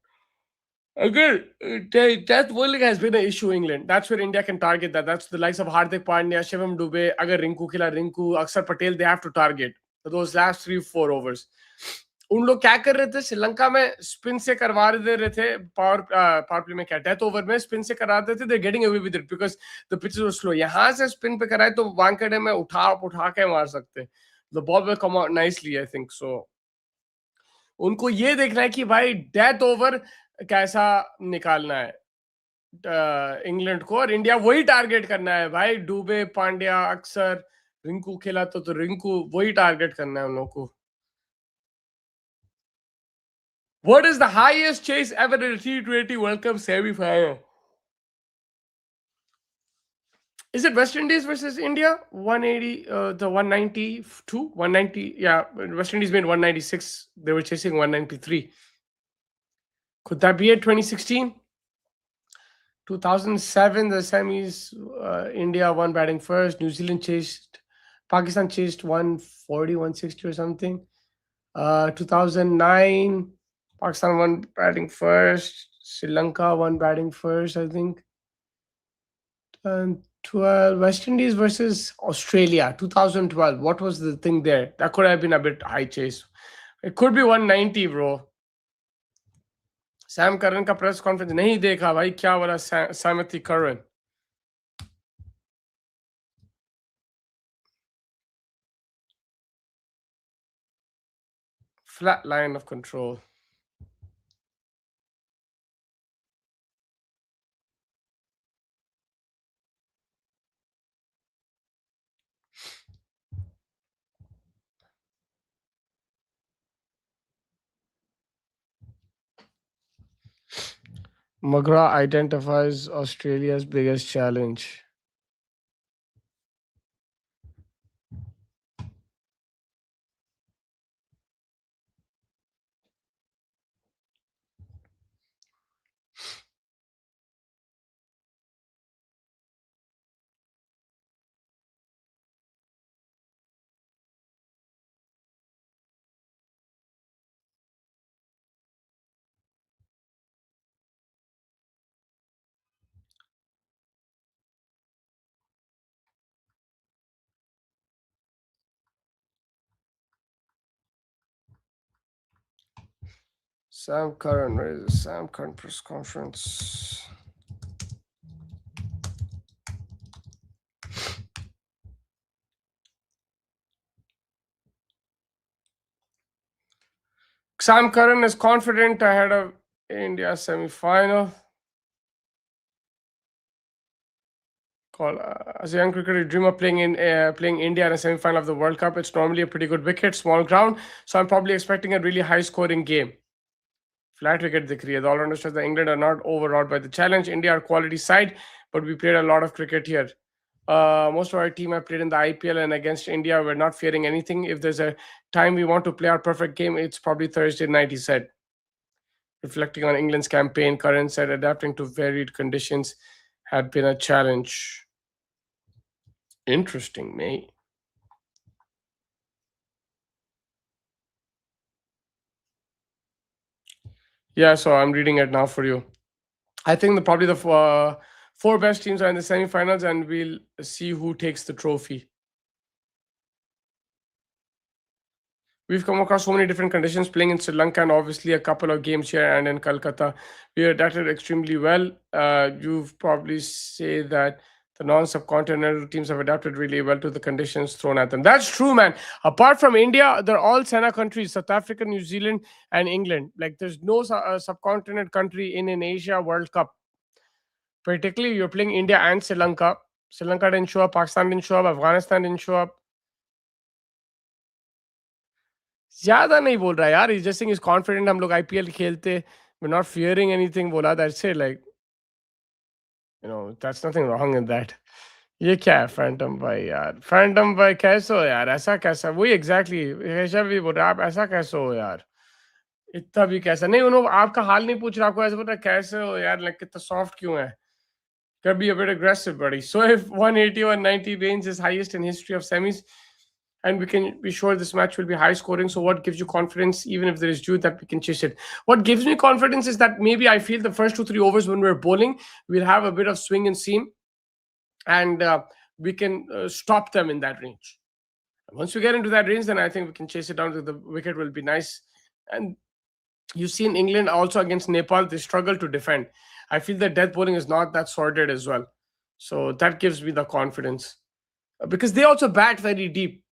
Again, that bowling has been an issue in England. That's where India can target that. That's the likes of Hardik Pandya, Shivam Dubey, Agar Rinku Khila, Rinku, Akshar Patel, they have to target for those last 3-4 overs. उन लोग क्या कर रहे थे श्रीलंका में spin से करवा दे रहे थे पावर प्ले में क्या डेथ ओवर में स्पिन से करा देते थे they getting away with it because the pitches were slow यहां से स्पिन पे कराए तो वानखेड़े में उठा के मार सकते the ball will come out nicely I think so उनको ये देखना है कि भाई डेथ ओवर कैसा निकालना है इंग्लैंड को और इंडिया वही टारगेट करना है भाई डूबे पांड्या अक्सर रिंकू खेला तो रिंकू वही टारगेट करना है उन लोगों को What is the highest chase ever in a T20 World Cup semi-final? Is it West Indies versus India? 180, the 192, 190. Yeah, West Indies made 196. They were chasing 193. Could that be it? 2016? 2007, the semis, India won batting first. New Zealand chased, Pakistan chased 140, 160 or something. 2009, Pakistan won batting first. Sri Lanka won batting first, I think. And 12, West Indies versus Australia, 2012. What was the thing there? That could have been a bit high chase. It could be 190, bro. Sam Curran का press conference नहीं देखा भाई क्या बोला Samati Curran. Flat line of control. Magra identifies Australia's biggest challenge. Sam Curran, where is the Sam Curran press conference? Sam Curran is confident ahead of India semi-final. As a young cricketer, you dream of playing India in a semi-final of the World Cup. It's normally a pretty good wicket, small ground, so I'm probably expecting a really high-scoring game. Flat wicket dikh rahi hai. The all-rounders says that England are not overawed by the challenge. India are quality side, but we played a lot of cricket here. Most of our team have played in the IPL and against India. We're not fearing anything. If there's a time we want to play our perfect game, it's probably Thursday night, he said. Reflecting on England's campaign, Curran said adapting to varied conditions had been a challenge. Interesting, mate. Yeah, so I'm reading it now for you. I think probably the four best teams are in the semifinals, and we'll see who takes the trophy. We've come across so many different conditions playing in Sri Lanka and obviously a couple of games here and in Calcutta. We adapted extremely well. You've probably say that the non-subcontinental teams have adapted really well to the conditions thrown at them. That's true, man. Apart from India, they're all SENA countries: South Africa, New Zealand, and England. Like, there's no subcontinent country in an Asia World Cup. Particularly, you're playing India and Sri Lanka. Sri Lanka didn't show up, Pakistan didn't show up, Afghanistan didn't show up. ज़्यादा नहीं बोल रहा यार, he's just saying he's confident हम लोग IPL खेलते, we're not fearing anything बोला, that's it, like, that's nothing wrong in that. ये क्या है फैंटम भाई यार, फैंटम भाई कैसे हो यार, ऐसा कैसा, वही एग्जैक्टली हमेशा भी बोल रहा आप ऐसा कैसे हो यार, इतना भी कैसा नहीं, उन्होंने आपका हाल नहीं पूछ रहा, आपको ऐसा बोल रहा कैसे हो यार, लाइक कितना सॉफ्ट क्यों है, could be a bit aggressive, buddy. So if 180 or 90 range is highest in history of semis, and we can be sure this match will be high scoring. So what gives you confidence, even if there is due, that we can chase it? What gives me confidence is that maybe I feel the first 2-3 overs when we're bowling, we'll have a bit of swing and seam, and we can stop them in that range. Once we get into that range, then I think we can chase it down to the wicket. Will be nice. And you see in England also against Nepal, they struggle to defend. I feel that death bowling is not that sorted as well. So that gives me the confidence. Because they also bat very deep.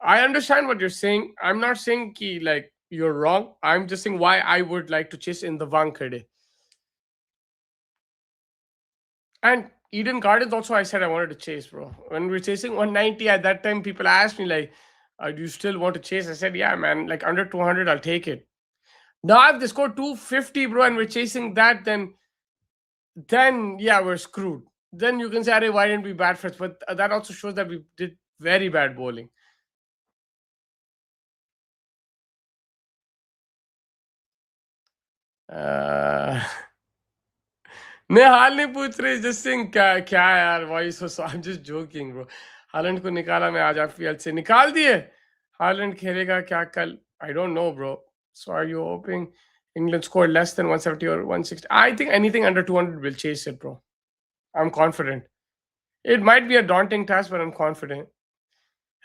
I understand what you're saying. I'm not saying ki, like you're wrong. I'm just saying why I would like to chase in the Wankhede. And Eden Gardens also, I said I wanted to chase, bro. When we were chasing 190 at that time, people asked me like, do you still want to chase? I said, yeah, man, like under 200, I'll take it. Now if they score 250, bro, and we're chasing that, then yeah, we're screwed. Then you can say, "Arey, why didn't we bat first?" But that also shows that we did very bad bowling. Uh, नहीं हाल नहीं पूछ रहे, just saying क्या क्या है यार, voice हो, I'm just joking, bro. Holland को निकाला मैं आज आईपीएल से, निकाल दिए. हालैंड खेलेगा क्या कल? I don't know, bro. So are you hoping England scored less than 170 or 160? I think anything under 200 will chase it, bro. I'm confident. It might be a daunting task, but I'm confident.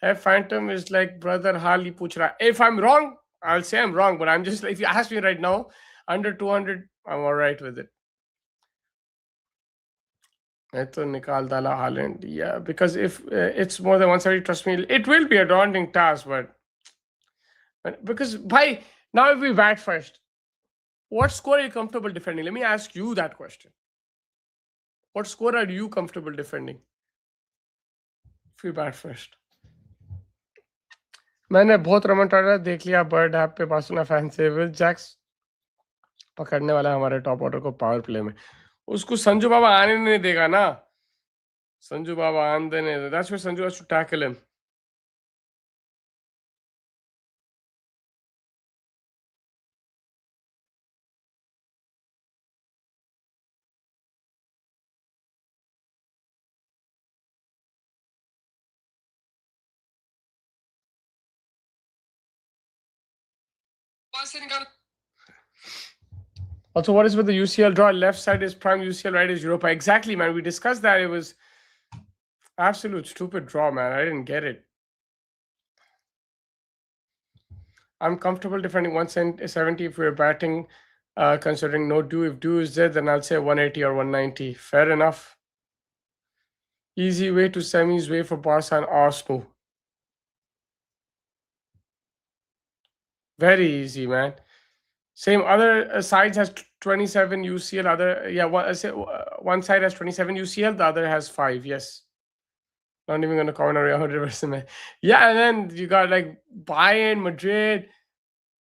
Hey, Phantom is like, brother, Hali puch raha. If I'm wrong, I'll say I'm wrong, but I'm just like, if you ask me right now, under 200, I'm all right with it. मैं तो निकाल डाला Haaland, yeah, because if it's more than 170, trust me, it will be a daunting task, but because, bhai, now if we bat first, what score are you comfortable defending? Let me ask you that question. What score are you comfortable defending if we bat first? मैंने बहुत रमन टाटा देख लिया bird app पे बासुना fan से, Will Jacks पकड़ने वाला है हमारे टॉप ऑर्डर को पावर प्ले में, उसको संजू बाबा आने नहीं देगा ना, संजू बाबा आने नहीं, that's why Sanju has to tackle him. Also, what is with the UCL draw? Left side is prime UCL, right is Europa. Exactly, man. We discussed that. It was absolute stupid draw, man. I didn't get it. I'm comfortable defending 170 if we're batting, considering no do. If do is there, then I'll say 180 or 190. Fair enough. Easy way to semis, way for Barca and Arsenal. Very easy, man. Same other sides has 27 UCL. Other, yeah, one side has 27 UCL. The other has 5. Yes. Not even gonna comment on 100%. Yeah, and then you got like Bayern, Madrid,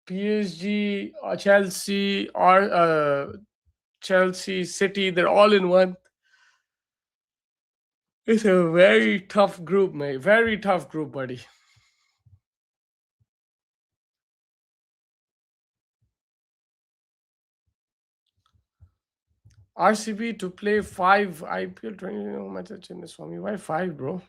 PSG, Chelsea, or Chelsea, City. They're all in one. It's a very tough group, mate. Very tough group, buddy. RCB to play 5 IPL 20 matches in this for me. Why 5, bro?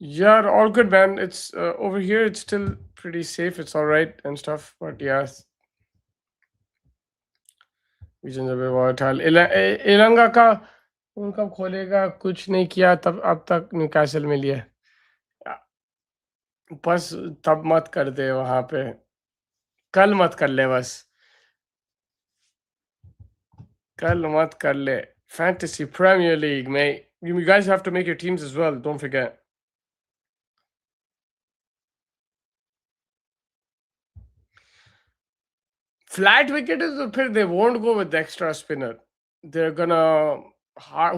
Yeah, all good, man. It's over here. It's still pretty safe. It's all right and stuff. But yeah, regions are very volatile. इलंगा का phone कब खोलेगा? कुछ नहीं किया तब अब तक Newcastle में लिया। बस तब मत कर दे वहां पे, कल मत कर ले बस, कल मत कर ले। Fantasy Premier League, mate. You guys have to make your teams as well. Don't forget. Flat wicket is they won't go with the extra spinner. They're gonna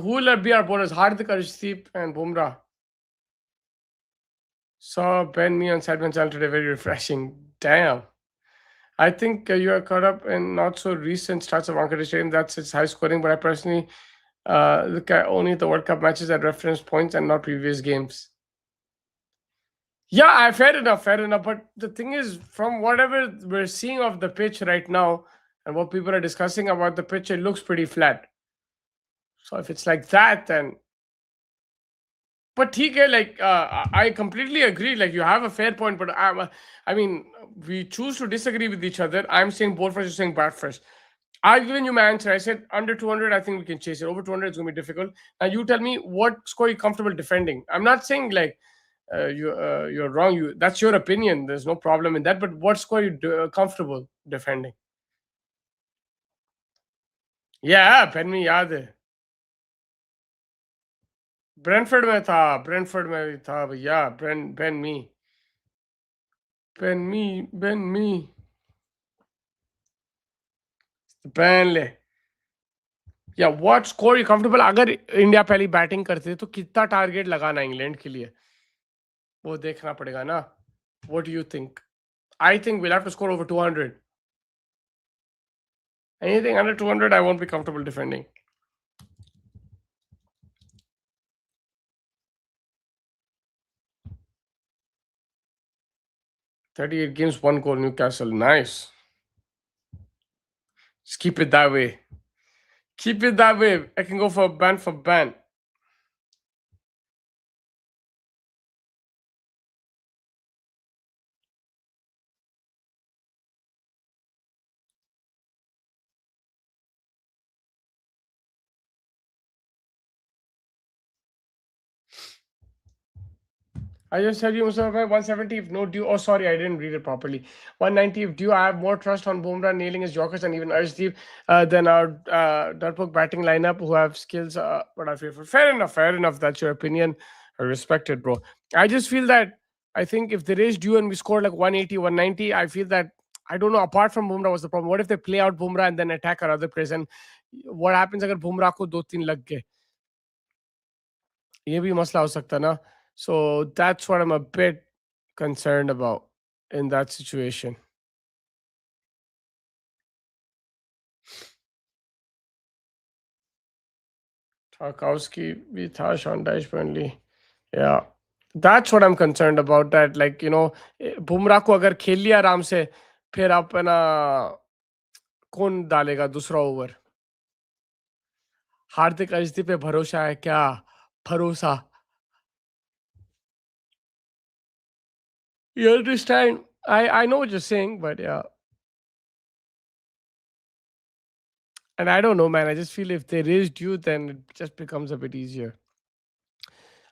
who will be our bowlers? Hardik, Arshdeep, and Bumrah. Saw Ben Me on Sideman channel today. Very refreshing. Damn. I think you are caught up in not so recent starts of Wankhede Stadium. That's its high scoring, but I personally look at only the World Cup matches at reference points and not previous games. Yeah, fair enough, fair enough. But the thing is, from whatever we're seeing of the pitch right now and what people are discussing about the pitch, it looks pretty flat. So if it's like that, then. But TK, like, I completely agree. Like, you have a fair point, but I mean, we choose to disagree with each other. I'm saying bowl first, you're saying bat first. I've given you my answer. I said under 200, I think we can chase it. Over 200, it's going to be difficult. Now, you tell me what score you're comfortable defending. I'm not saying like you're wrong. That's your opinion. There's no problem in that. But what score are you comfortable defending? Yeah, pen me याद है. Brentford में था, Brentford में भी था भैया. Ben me. ले. या व्हाट स्कोर यू कंफर्टेबल? अगर इंडिया पहली बैटिंग करते तो कितना टारगेट लगाना इंग्लैंड के लिए, वो देखना पड़ेगा ना. What do you think? I think we'll have to score over 200. Anything under 200, I won't be comfortable defending. "38 games, 1 goal, Newcastle." Nice. Just keep it that way. Keep it that way. I can go for ban for ban. I just said you Mustafa bhai, 170 if no due. Oh, sorry, I didn't read it properly. 190 if due. I have more trust on Bumrah nailing his Yorkers and even Arshdeep than our Dartbook batting lineup who have skills. But I feel fair enough. Fair enough. That's your opinion. I respect it, bro. I just feel that I think if there is due and we score like 180, 190, I feel that I don't know. Apart from Bumrah, what's the problem? What if they play out Bumrah and then attack our other players? And what happens अगर Bumrah को 2-3 लग गए? ये भी मसला हो सकता ना. So that's what I'm a bit concerned about in that situation. Tarkowski भी था, Sean Dyche apparently. Yeah. That's what I'm concerned about. That like Bumrah को अगर खेल लिया आराम से, फिर अपना कौन डालेगा दूसरा ओवर? हार्दिक अजदी पे भरोसा है क्या? भरोसा. You understand? I know what you're saying, but yeah. And I don't know, man. I just feel if there is due, then it just becomes a bit easier.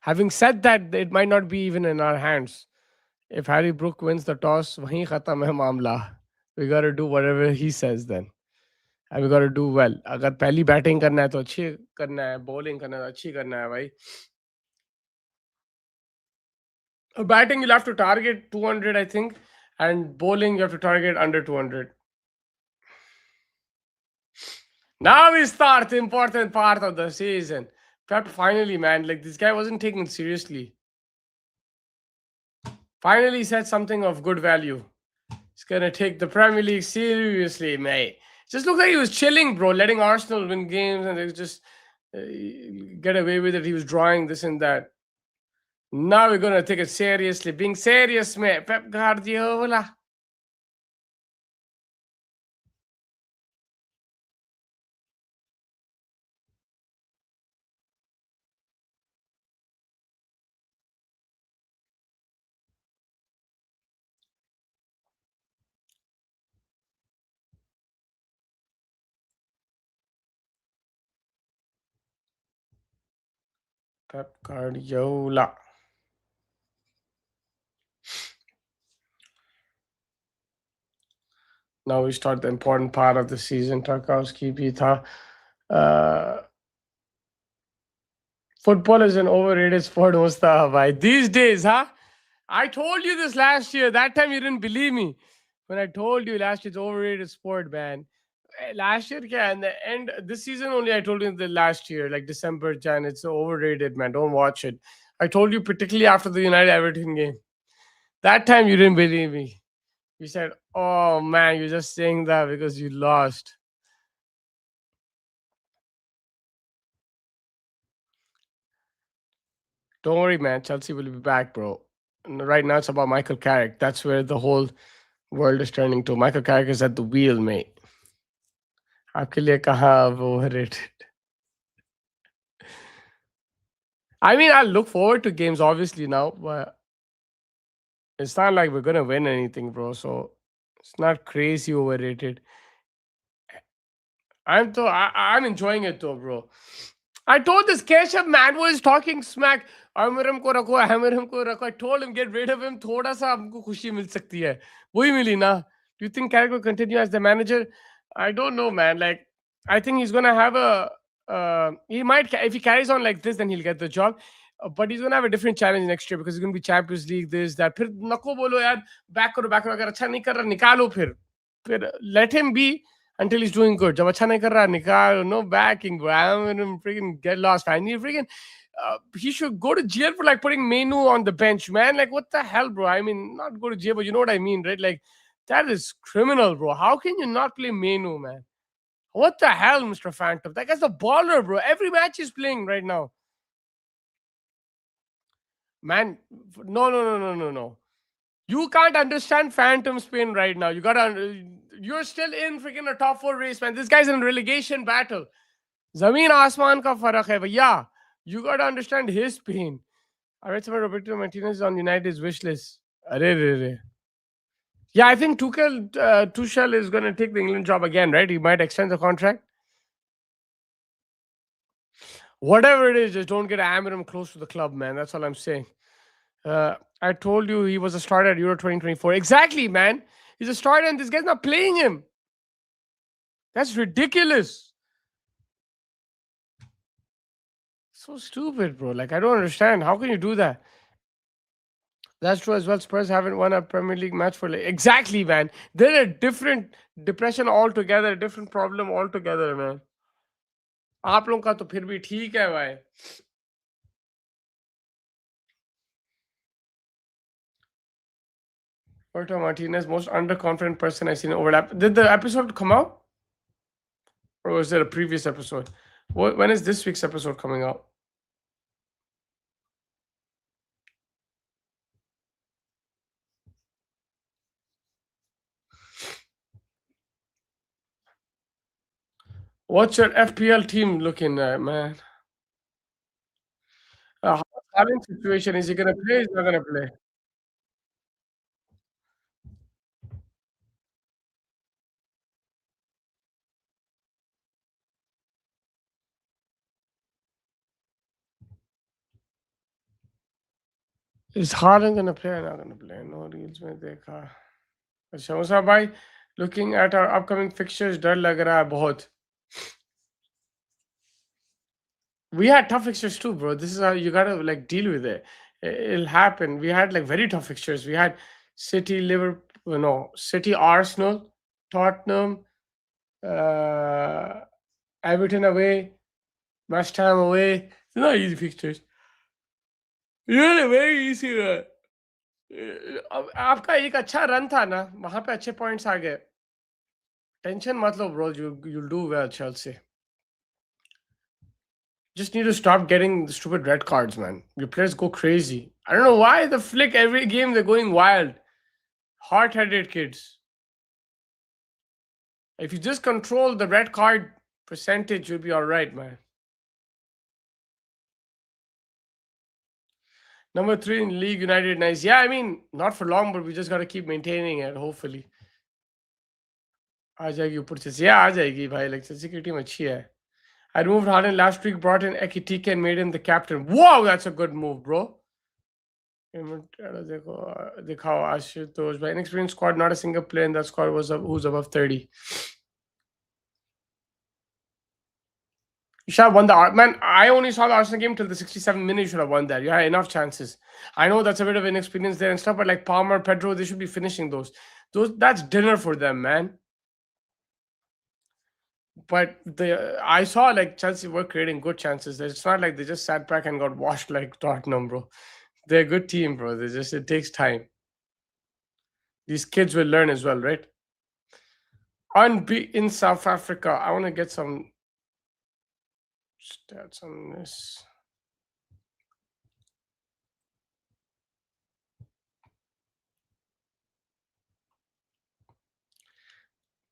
Having said that, it might not be even in our hands. If Harry Brook wins the toss, wahin khatam hai मामला. We got to do whatever he says then. And we got to do well. अगर पहली batting करना है तो अच्छी करना है, bowling करना है तो अच्छी करना है भाई. Batting you'll have to target 200, I think, and bowling you have to target under 200. Now we start the important part of the season. Pep finally, man, like this guy wasn't taken seriously. Finally said something of good value. He's gonna take the Premier League seriously, mate. Just looked like he was chilling, bro, letting Arsenal win games and they just get away with it. He was drawing this and that. Now we're gonna take it seriously. Being serious, mate. Pep Guardiola. Pep Guardiola. Now we start the important part of the season. Tarkowski bhi tha. Football is an overrated sport, Mustafa. Bhai. These days, huh? I told you this last year. That time you didn't believe me. When I told you last year it's overrated sport, man. Last year, yeah, and the end this season only I told you the last year, like December, Jan, it's overrated, man. Don't watch it. I told you particularly after the United Everton game. That time you didn't believe me. You said, "Oh man, you're just saying that because you lost." Don't worry, man. Chelsea will be back, bro. And right now, it's about Michael Carrick. That's where the whole world is turning to. Michael Carrick is at the wheel, mate. आपके लिए कहाँ overrated? I mean, I look forward to games, obviously, now, but it's not like we're gonna win anything, bro. So it's not crazy overrated. I'm enjoying it though, bro. I told this Keshav man was talking smack. Amiram ko rakho, Amiram ko rakho. I told him get rid of him. Thoda sa हमको खुशी मिल सकती है. वही मिली ना. Do you think Carrick will continue as the manager? I don't know, man. Like I think he's gonna have a. He might if he carries on like this, then he'll get the job. But he's gonna have a different challenge next year because he's gonna be Champions League, this, that. फिर नको बोलो यार back करो अगर अच्छा नहीं कर रहा निकालो फिर let him be until he's doing good. जब अच्छा नहीं कर रहा निकाल no backing bro. I'm gonna freaking get lost. I need freaking he should go to jail for like putting Menu on the bench, man. Like what the hell, bro? I mean, not go to jail, but you know what I mean, right? Like that is criminal, bro. How can you not play Menu, man? What the hell, Mr. Phantom? That guy's a baller, bro. Every match he's playing right now. Man, no. You can't understand Phantom's pain right now. You're still in freaking a top 4 race, man. This guy's in a relegation battle. Zameen Asman ka farak hai, but yeah, you gotta understand his pain. I read somewhere Roberto Martinez on United's wish list. Arre. Yeah, I think Tuchel is gonna take the England job again, right? He might extend the contract. Whatever it is, just don't get Amiram close to the club, man. That's all I'm saying. I told you he was a starter at Euro 2024. Exactly, man. He's a starter and this guy's not playing him. That's ridiculous. So stupid, bro. Like, I don't understand. How can you do that? That's true as well. Spurs haven't won a Premier League match for like exactly, man. They're a different depression altogether, a different problem altogether, man. आप लोगों का तो फिर भी ठीक है भाई. Roberto Martinez, most underconfident person I've seen in overlap. Did the episode come out? Or was it a previous episode? When is this week's episode coming out? What's your FPL team looking at, man? Haaland situation, is he going to play? He's not going to play. Is Haaland going to play or not going to play? No reels में देखा. अच्छा मुसा भाई, looking at our upcoming fixtures, डर लग रहा है बहुत. We had tough fixtures too, bro. This is how you gotta like deal with it. It'll happen. We had like very tough fixtures. We had City, Liverpool, no, City, Arsenal, Tottenham, Everton away, West Ham away. It's not easy fixtures. Really very easy. आपका एक अच्छा run था ना, वहां पे अच्छे points आ गए. Tension मत लो bro, you'll do well, Chelsea. Just need to stop getting the stupid red cards, man. Your players go crazy. I don't know why the flick every game they're going wild. Hard-headed kids. If you just control the red card percentage, you'll be all right, man. Number 3 in league, United, nice. Yeah, I mean, not for long, but we just got to keep maintaining it, hopefully. आ जाएगी ऊपर से. Yeah, आ जाएगी भाई. Like, Chelsea की team अच्छी है. I removed Harden last week, brought in Ekitike and made him the captain. Wow, that's a good move, bro. दिखाओ आशुतोष भाई inexperienced squad, not a single player in that squad who's above 30. You should have won the man. I only saw the Arsenal game till the 67th minute. You should have won that. You had enough chances. I know that's a bit of inexperience there and stuff, but like Palmer, Pedro, they should be finishing those. That's dinner for them, man. But I saw like Chelsea were creating good chances. It's not like they just sat back and got washed like Tottenham, bro. They're a good team, bro. It takes time. These kids will learn as well, right? In South Africa. I want to get some stats on this.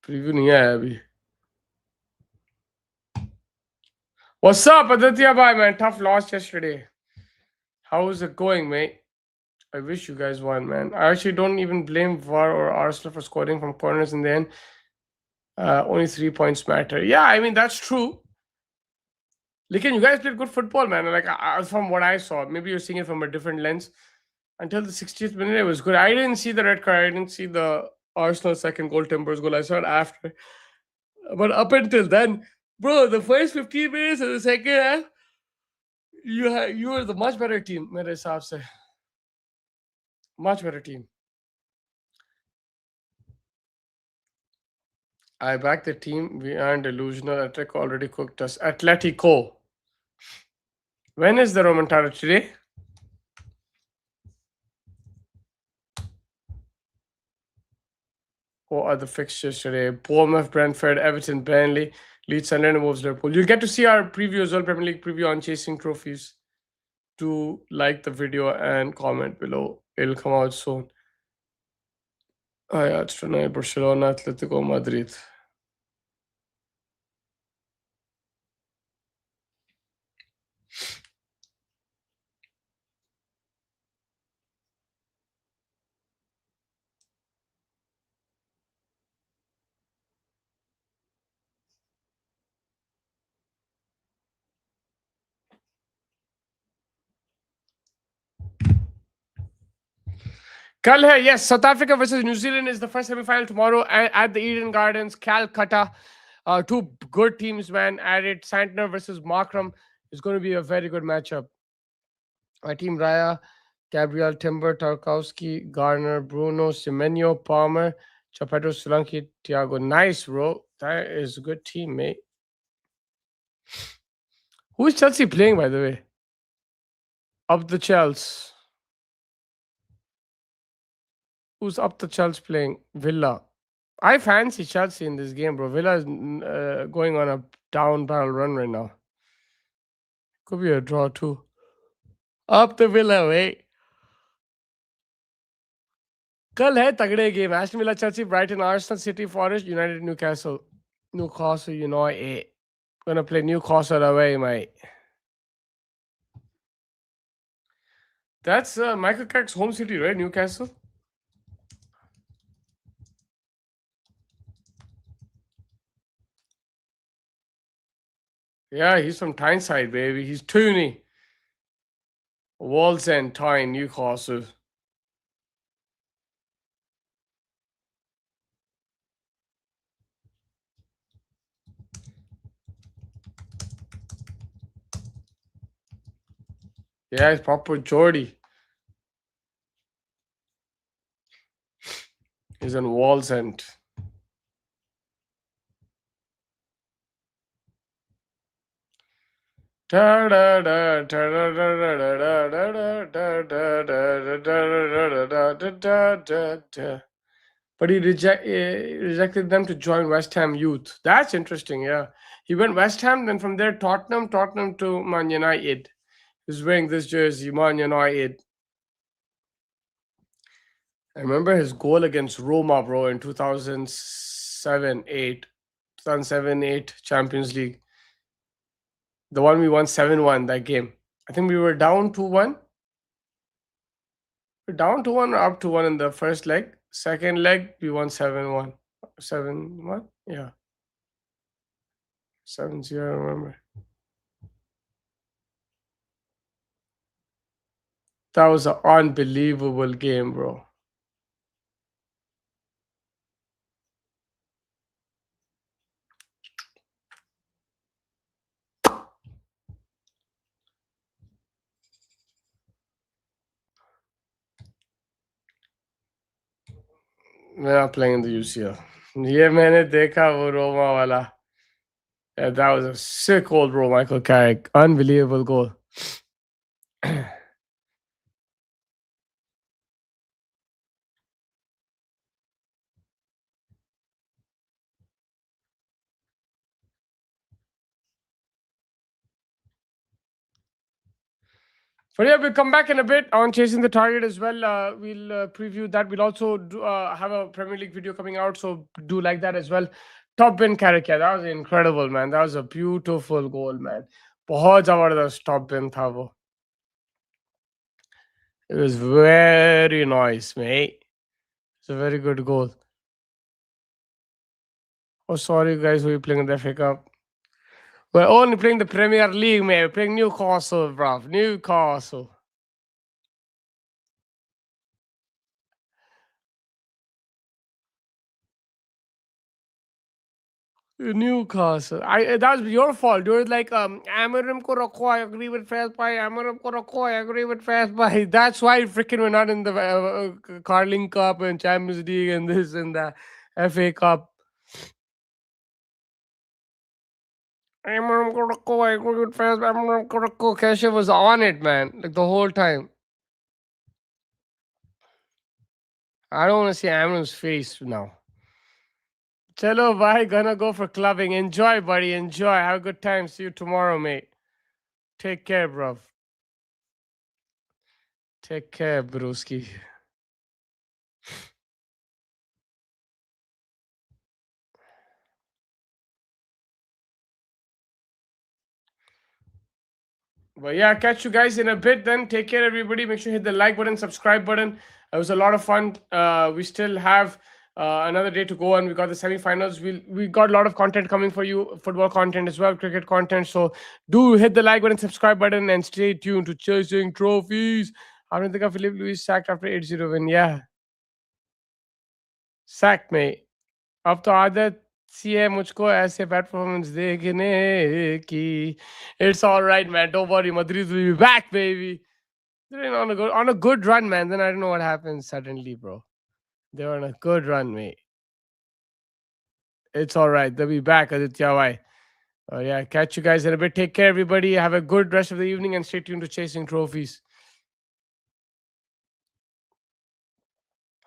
Preview नहीं आया अभी. What's up, Aditya bhai, man? Tough loss yesterday. How is it going, mate? I wish you guys won, man. I actually don't even blame VAR or Arsenal for scoring from corners in the end. Only 3 points matter. Yeah, I mean, that's true. Listen, you guys played good football, man. Like, from what I saw, maybe you're seeing it from a different lens. Until the 60th minute, it was good. I didn't see the red card. I didn't see the Arsenal second goal, Timbers goal. I saw it after. But up until then, bro, the first 15 minutes of the second half, you were the much better team, मेरे हिसाब से. Much better team. I backed the team. We aren't delusional. Atletico already cooked us. Atletico. When is the Remontada? Today? What are the fixtures today? Bournemouth, Brentford, Everton, Burnley, Leeds, Sunderland, Wolves, Liverpool. You'll get to see our preview as well, Premier League preview on Chasing Trophies. Do like the video and comment below. It'll come out soon. Oh yeah, it's tonight. Barcelona, Atletico Madrid. Kal hai, yes, South Africa versus New Zealand is the first semi-final tomorrow at the Eden Gardens, Calcutta. Two good teams, man, at it. Santner versus Markram is going to be a very good matchup. My team: Raya, Gabriel, Timber, Tarkowski, Garner, Bruno, Semenyo, Palmer, Chapeto, Solanke, Thiago. Nice, bro. That is a good team, mate. Who is Chelsea playing, by the way? Up the Chelsea. Who's up the Chelsea playing? Villa. I fancy Chelsea in this game, bro. Villa is going on a down barrel run right now. Could be a draw too. Up the Villa, wait. कल है तगड़े game. Aston Villa, Chelsea, Brighton, Arsenal, City, Forest, United, Newcastle. Newcastle United. Gonna play Newcastle away, mate. That's Michael Carrick's home city, right? Newcastle. Yeah, he's from Tyneside, baby. He's Tooney. Walls and Tyne, Newcastle. Yeah, it's proper Geordie. He's on Walls End. But he rejected them to join West Ham Youth. That's interesting, yeah. He went West Ham, then from there Tottenham to Man United. He's wearing this jersey, Man United. I remember his goal against Roma, bro, in 2007-8 Champions League. The one we won 7-1 that game. I think we were down 2-1. We're down 2-1 or up 2-1 in the first leg. Second leg, we won 7-1. 7-1? Yeah. 7-0, I remember. That was an unbelievable game, bro. We're not playing in the UCL. ये मैंने देखा वो रोमा वाला. Yeah, that was a sick goal, bro. Michael Carrick, unbelievable goal. But yeah, we'll come back in a bit on chasing the target as well. We'll preview that. We'll also have a Premier League video coming out, so do like that as well. Top bin Carrick, yeah, that was incredible, man. That was a beautiful goal, man. बहुत जबरदस्त top bin था वो. It was very nice, mate. It's a very good goal. Oh, sorry, guys, we're playing the FA Cup. We're only playing the Premier League, mate. We're playing Newcastle, bruv. Newcastle. Newcastle. That was your fault. You were like, Amarim ko rakho, I agree with Fast Bye. Amarim ko rakho, I agree with Fast Bye. That's why freaking we're not in the Carling Cup and Champions League and this and that FA Cup. Amarim ko rakho, I agree with Fast Bye. Amarim ko rakho. Keshav was on it, man, like the whole time. I don't want to see Amarim's face now. Chalo, bye. Gonna go for clubbing. Enjoy, buddy. Enjoy. Have a good time. See you tomorrow, mate. Take care, bro. Take care, broski. But yeah, catch you guys in a bit then. Take care, everybody. Make sure you hit the like button, subscribe button. It was a lot of fun. We still have another day to go, and we got the semi-finals. We got a lot of content coming for you, football content as well, cricket content. So do hit the like button, subscribe button, and stay tuned to Chasing Trophies. I don't think Philip Louis sacked after 8-0 win. Yeah, sacked, mate. अब तो आदत सी है मुझको ऐसे bad performance देखने की. It's all right, man. Don't worry. Madrid will be back, baby. They're on a good run, man. Then I don't know what happened suddenly, bro. They're on a good run, mate. It's all right. They'll be back, Aditya. Why? Yeah, catch you guys in a bit. Take care, everybody. Have a good rest of the evening and stay tuned to Chasing Trophies.